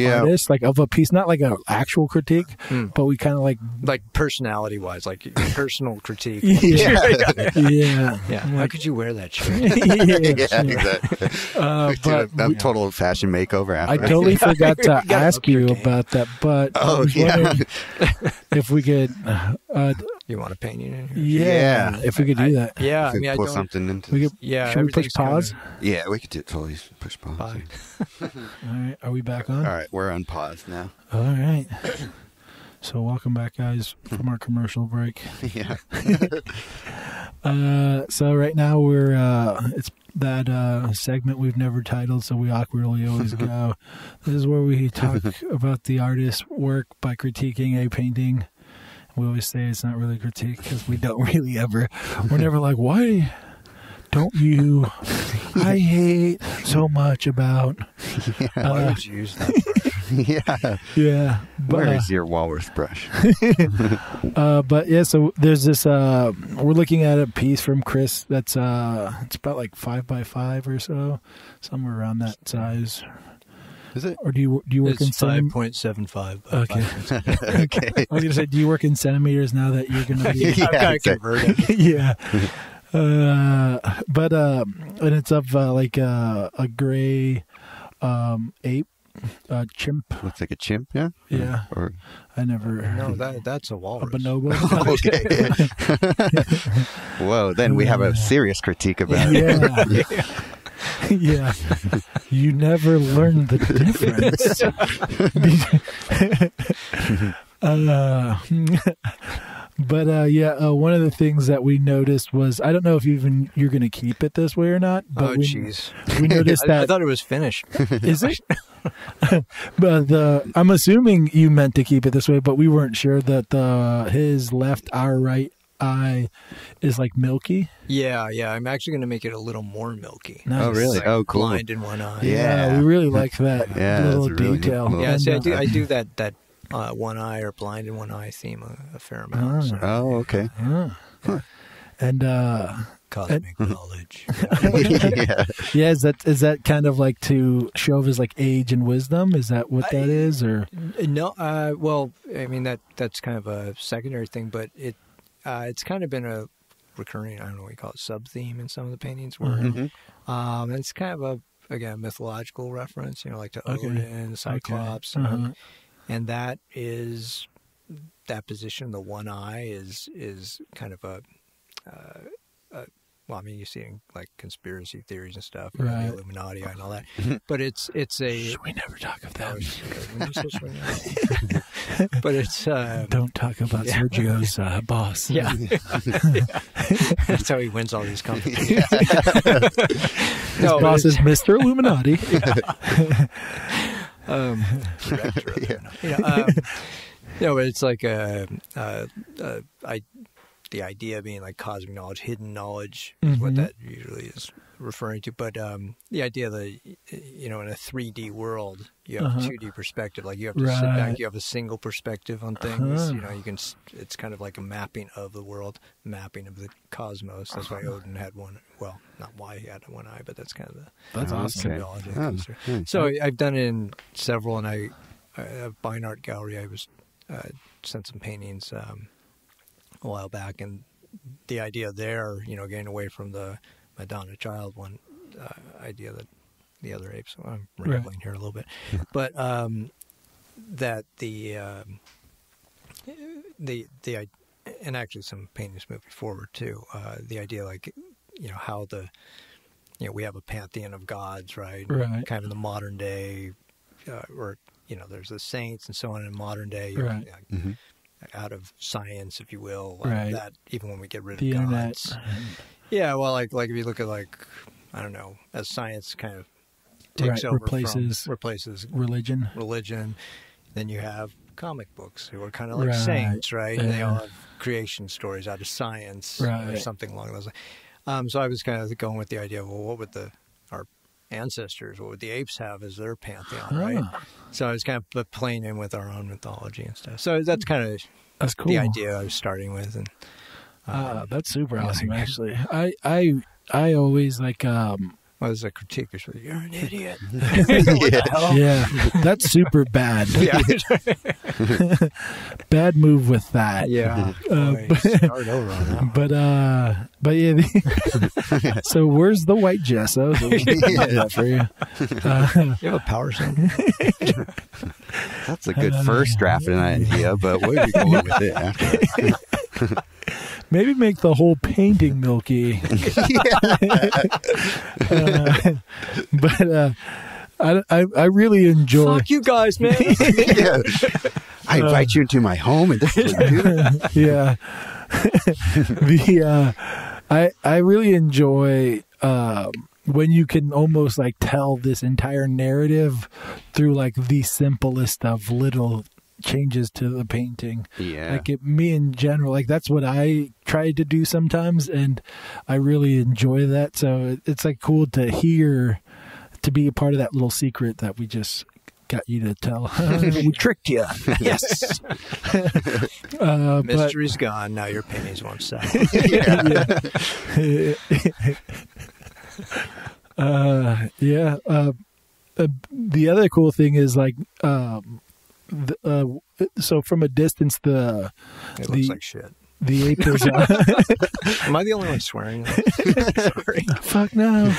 artist, like of a piece, not like an actual critique, but we kind of like personality wise, like personal critique. Yeah. How could you wear that shirt? Exactly. A total fashion makeover after. I totally forgot to ask you about that, but I was wondering if we could. You want a painting in here? Yeah, if we could do that. Yeah, I pull something into. We could, yeah, should we push pause? Yeah, we could totally push pause. All right, are we back on? All right, we're on pause now. All right. So welcome back, guys, from our commercial break. Yeah. So right now we're it's that segment we've never titled, so we awkwardly always go. This is where we talk about the artist's work by critiquing a painting. We always say it's not really critique because we don't really ever. We're never like, why don't you? I hate so much about. Why would you use that? Yeah. Where is your walrus brush? But yeah, so there's this. We're looking at a piece from Chris that's it's about like 5x5 or so, somewhere around that size. Is it? Or do you work it's in 5.75? Okay. Okay. I was gonna say, do you work in centimeters now that you're gonna be? I've got to convert it. Yeah. But and it's of like a gray ape, chimp. Looks like a chimp, yeah. Yeah. Or I never. No, that's a walrus. A bonobo. okay. Whoa. Then we have a serious critique about it. Yeah. Yeah, you never learn the difference. But one of the things that we noticed was, I don't know if you're going to keep it this way or not. But we noticed that I thought it was finished. Is it? But I'm assuming you meant to keep it this way, but we weren't sure that his left, our right eye is like milky. Yeah. I'm actually going to make it a little more milky. Nice. Oh, really? Like oh, cool. Blind in one eye. Yeah, we really like that little really detail. cool. Yeah, And, see, I do that one eye or blind in one eye theme a fair amount. So. Oh, okay. And Cosmic knowledge. Yeah, is that kind of like to show his like age and wisdom? Is that what that is, or no? Well, I mean that's kind of a secondary thing, but it's kind of been a recurring, I don't know what you call it, sub-theme in some of the paintings where and it's kind of a mythological reference, like to Odin, Cyclops, and that is that position, the one eye is kind of a well, I mean, you see it in like conspiracy theories and stuff, right. The Illuminati and all that. But it's a. Shh, we never talk of that. But it's don't talk about Sergio's boss. Yeah, that's how he wins all these companies. His boss is Mr. Illuminati. No, but it's like the idea being like cosmic knowledge, hidden knowledge is what that usually is referring to. But the idea that, in a 3D world, you have 2D perspective. Like you have to sit back, you have a single perspective on things. It's kind of like a mapping of the world, mapping of the cosmos. That's why Odin had one. Well, not why he had one eye, but that's kind of that's awesome. symbology. So I've done it in several, and I have Fine Art Gallery. I was sent some paintings a while back, and the idea there, getting away from the Madonna Child one idea that the other apes. I'm rambling here a little bit, but that the and actually some paintings moving forward too. The idea, like how we have a pantheon of gods, right? Kind of in the modern day, or there's the saints and so on in modern day. Out of science, if you will, that even when we get rid of the gods, internet. Yeah, well, like if you look at I don't know, as science kind of takes over, replaces religion, then you have comic books who are kind of like saints, right? Yeah. And they all have creation stories out of science or something along those lines. So I was kind of going with the idea of, well, what would our ancestors, what would the apes have as their pantheon, right? So I was kind of playing in with our own mythology and stuff. So that's kind of cool. The idea I was starting with, and that's super awesome. Actually, I always like Well, there's a critique. There's you're an idiot. Yeah, that's super bad. Yeah. Bad move with that. Yeah. Start over on that. But yeah. So where's the white gesso? So we can do that for you. You have a power center. That's a good first drafting idea, but where are we going with it after? Maybe make the whole painting milky. But I really enjoy. Fuck you guys, man. Yeah. I invite you into my home, and this is what you do. Yeah. I really enjoy when you can almost like tell this entire narrative through like the simplest of little changes to the painting. Yeah. Like me in general, like that's what I try to do sometimes, and I really enjoy that. So it's like cool to hear, to be a part of that little secret that we just got you to tell. We tricked you. Yes. Mystery's gone. Now your pennies won't sell. The other cool thing is like, so from a distance, It looks like shit. the ape is. Am I the only one swearing? Sorry. Fuck no.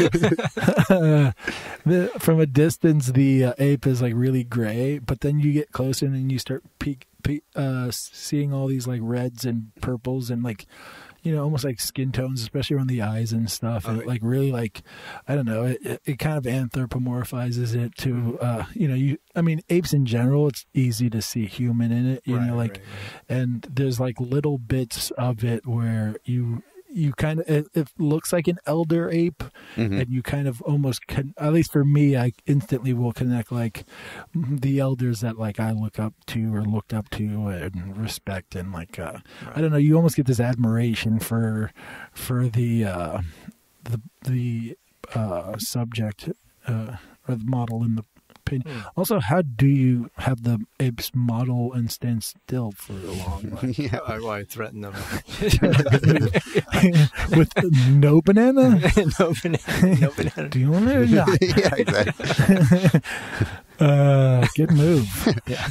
From a distance, the ape is like really gray, but then you get closer and then you start seeing all these like reds and purples and like, you know, almost like skin tones, especially around the eyes and stuff. And it like really like, I don't know, it kind of anthropomorphizes it to, you know, I mean, apes in general, it's easy to see human in it, you know, like, right. And there's like little bits of it where you kind of, it looks like an elder ape, and you kind of almost at least for me, I instantly will connect like the elders that like I look up to or looked up to and respect, and like right. I don't know, you almost get this admiration for the subject or the model in the painting. Also, how do you have the apes model and stand still for a long time? Yeah. I threaten them. With no banana? No banana. No banana. Do you want it or not? Yeah, exactly. Good move. Yeah.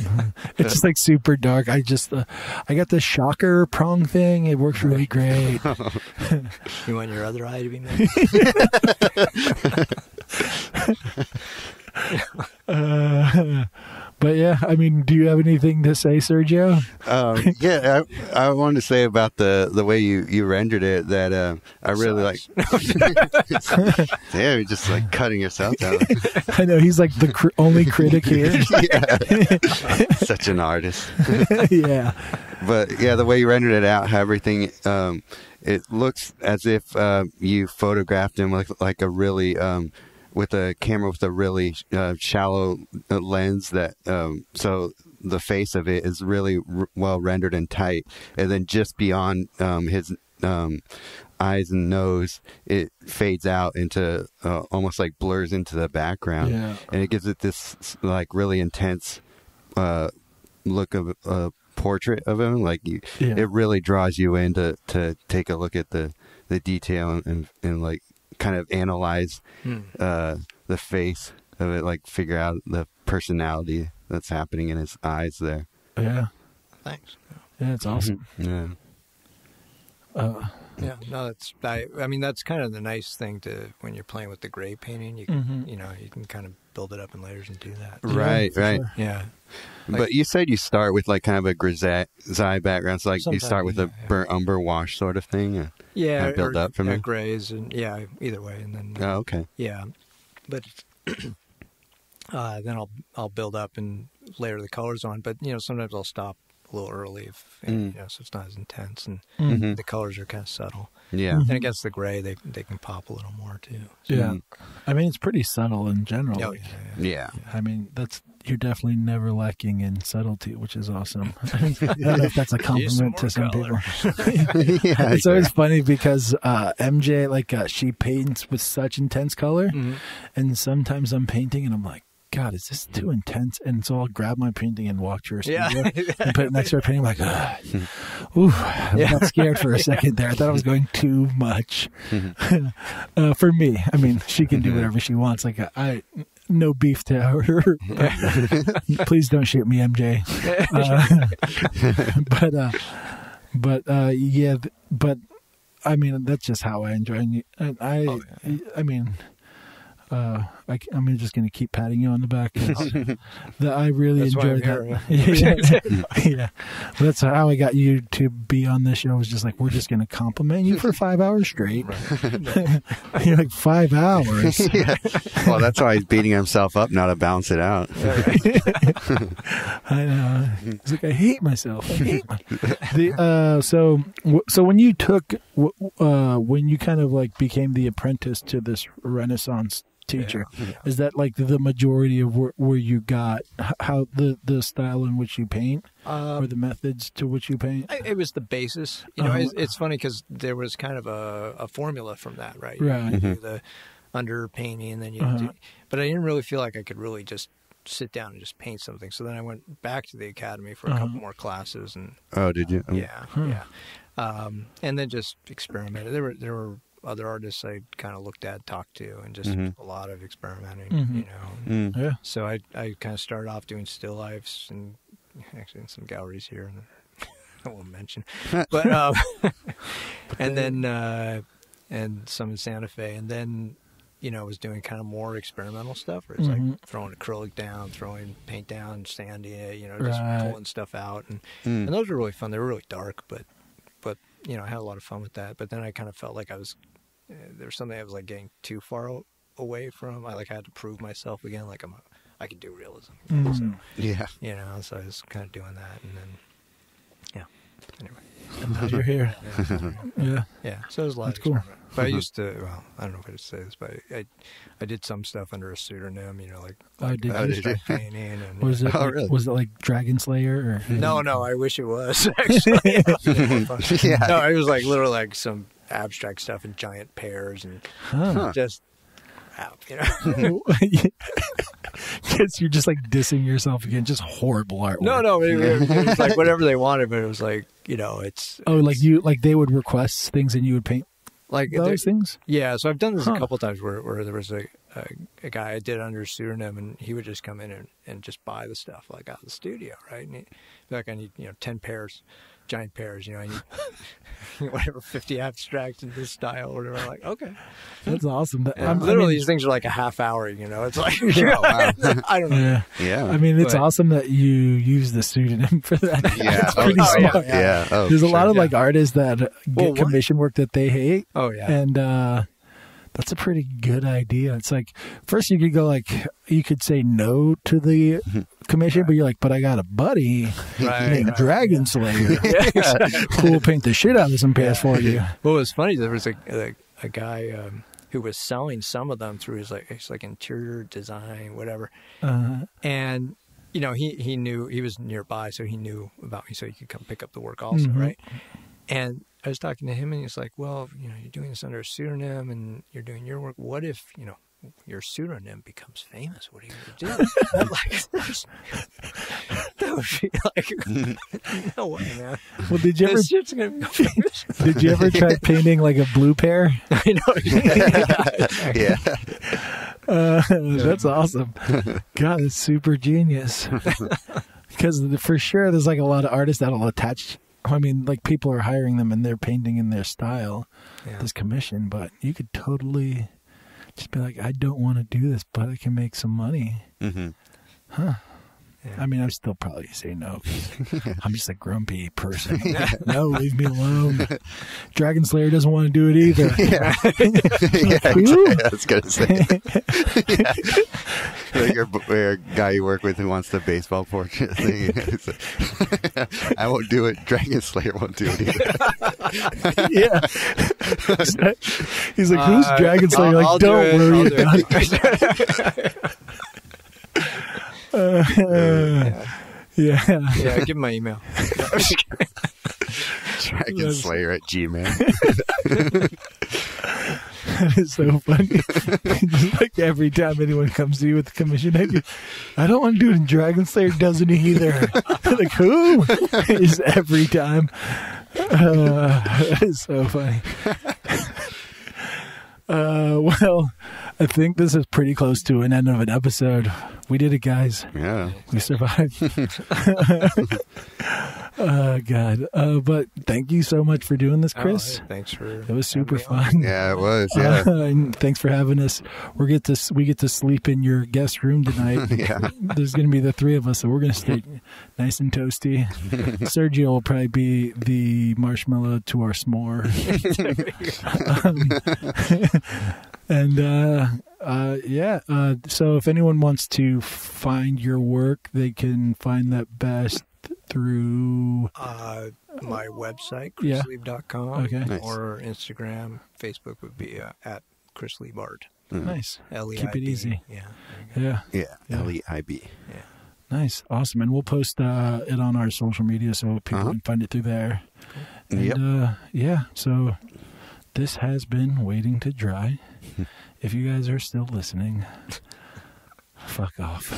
It's just like super dark. I got the shocker prong thing. It works really great. You want your other eye to be made? But yeah, I mean, do you have anything to say, Sergio? Yeah, I wanted to say about the way you rendered it that I really like. Yeah, you're just like cutting yourself down. I know he's like the only critic here. Yeah. Such an artist. Yeah, but yeah, the way you rendered it out, how everything, it looks as if you photographed him like a really. With a camera with a really shallow lens that so the face of it is really well rendered and tight, and then just beyond his eyes and nose it fades out into almost like blurs into the background, and it gives it this like really intense look of a portrait of him. Like it really draws you in to take a look at the detail and like kind of analyze the face of it, like figure out the personality that's happening in his eyes there. Yeah. Thanks. Yeah, it's awesome. Yeah. Yeah, no, I mean, that's kind of the nice thing when you're playing with the gray painting, you can, you know, you can kind of build it up in layers and do that. Right, right. Sure. Yeah. But you said you start with like kind of a grisaille background, so like you start with a burnt umber wash sort of thing, and yeah, kind of build up from there. Grays and either way, and then oh, okay, yeah, but then I'll build up and layer the colors on. But you know, sometimes I'll stop a little early if you know, so it's not as intense, and the colors are kind of subtle. Yeah, and against the gray, they can pop a little more too. So. Yeah, I mean, it's pretty subtle in general. Oh, yeah. I mean, you're definitely never lacking in subtlety, which is awesome. I don't know if that's a compliment to some people. Yeah, it's always funny because MJ, like, she paints with such intense color, and sometimes I'm painting and I'm like, God, is this too intense? And so I'll grab my painting and walk to her studio and put it next to her painting. I'm like, ooh, I got scared for a second there. I thought I was going too much. For me, I mean, she can do whatever she wants. Like I no beef to her. Please don't shoot me, MJ. But I mean, that's just how I enjoy it. And I mean, I'm just going to keep patting you on the back. I really enjoyed that. Yeah. That's how I got you to be on this show. Was just like, we're just going to compliment you for 5 hours straight. You're like 5 hours. Yeah. Well, that's why he's beating himself up now to balance it out. I know. It's like I hate myself. So when you when you kind of like became the apprentice to this Renaissance teacher, is that like the majority of where you got how the style in which you paint or the methods to which you paint? It was the basis. You know, it's funny because there was kind of a formula from that, right? Right. You do the underpainting, and then you do, but I didn't really feel like I could really just sit down and just paint something. So then I went back to the academy for a couple more classes, and did you? Yeah. And then just experimented. There were other artists I kind of looked at, talked to, and just a lot of experimenting, you know. Yeah. So I kind of started off doing still lifes and actually in some galleries here, and I won't mention, but and then and some in Santa Fe, and then you know I was doing kind of more experimental stuff, where it's like throwing acrylic down, throwing paint down, sanding it, you know, just pulling stuff out, and those were really fun. They were really dark, but you know, I had a lot of fun with that. But then I kind of felt like there was something I was like getting too far away from. I had to prove myself again. Like I could do realism. So, yeah. You know, so I was kind of doing that, and then anyway. And now you're here. Yeah. So it was a lot That's of cool. experiment. But I used to. Well, I don't know if I should say this, but I did some stuff under a pseudonym. You know, did painting. And, was it? Really? Was it like Dragon Slayer? Or? No. I wish it was actually. Yeah. No, it was like literally like some abstract stuff in giant pears and just out. You know. Guess you're just like dissing yourself again. Just horrible artwork. No. It was like whatever they wanted, but it was like, you know, it's. Oh, like they would request things and you would paint like those things? Yeah, so I've done this a couple times where there was a guy I did under a pseudonym, and he would just come in and just buy the stuff like out of the studio, right? And he'd be like, I need 10 pairs, giant pairs, I need whatever 50 abstracts in this style or whatever. I'm like, okay, that's awesome. Literally, these things are like a half hour. It's like I don't know. Yeah. I mean, it's awesome that you use the pseudonym for that. Yeah, it's pretty smart. Yeah. There's a lot of like artists that get commission work that they hate. Oh yeah, and that's a pretty good idea. It's like first you could go you could say no to the commission, but you're like, but I got a buddy named Dragon Slayer who will paint the shit out of some pairs for you. Well, it was funny. There was a guy who was selling some of them through his like interior design, whatever, and he knew he was nearby, so he knew about me, so he could come pick up the work also, right? And I was talking to him, and he's like, well, you're doing this under a pseudonym, and you're doing your work. What if, your pseudonym becomes famous? What are you going to do? I'm like, that would be like, no way, man. Well, did you ever? This shit's going to be famous. Did you ever try painting like a blue pear? I know. Yeah. That's awesome. God, it's super genius. Because for sure, there's like a lot of artists that'll attach. I mean, like people are hiring them and they're painting in their style, this commission, but you could totally just be like, I don't want to do this, but I can make some money. Huh. Yeah. I mean, I would still probably say no. I'm just a grumpy person. No, leave me alone. Dragon Slayer doesn't want to do it either. Yeah, exactly. I was going to say. Like your guy you work with who wants the baseball portrait thing. I won't do it. Dragon Slayer won't do it either. Yeah. He's like, who's Dragon Slayer? I'll don't worry about it. Yeah, give him my email. Dragon Slayer at Gmail. That is so funny. Just like every time anyone comes to you with the commission idea, I don't want to do it, and Dragon Slayer doesn't either. Like, who? It's every time. That is so funny. Well, I think this is pretty close to an end of an episode. We did it, guys. Yeah. We survived. Oh, God. But thank you so much for doing this, Chris. Oh, hey, thanks for. It was super having me on. fun. Yeah, it was. Yeah. And thanks for having us. We get to sleep in your guest room tonight. Yeah. There's going to be the three of us, so we're going to stay nice and toasty. Sergio will probably be the marshmallow to our s'more. So if anyone wants to find your work, they can find that best through My website, Yeah. chrislieb.com, Okay. Nice. or Instagram, Facebook would be at Chris Lieb Art. Nice. L-E-I-B. Keep it easy. Yeah. Yeah. Yeah. Yeah. LEIB. Yeah. Nice. Awesome. And we'll post it on our social media so people Uh-huh. can find it through there. And, Yep. so this has been Waiting to Dry. If you guys are still listening, fuck off.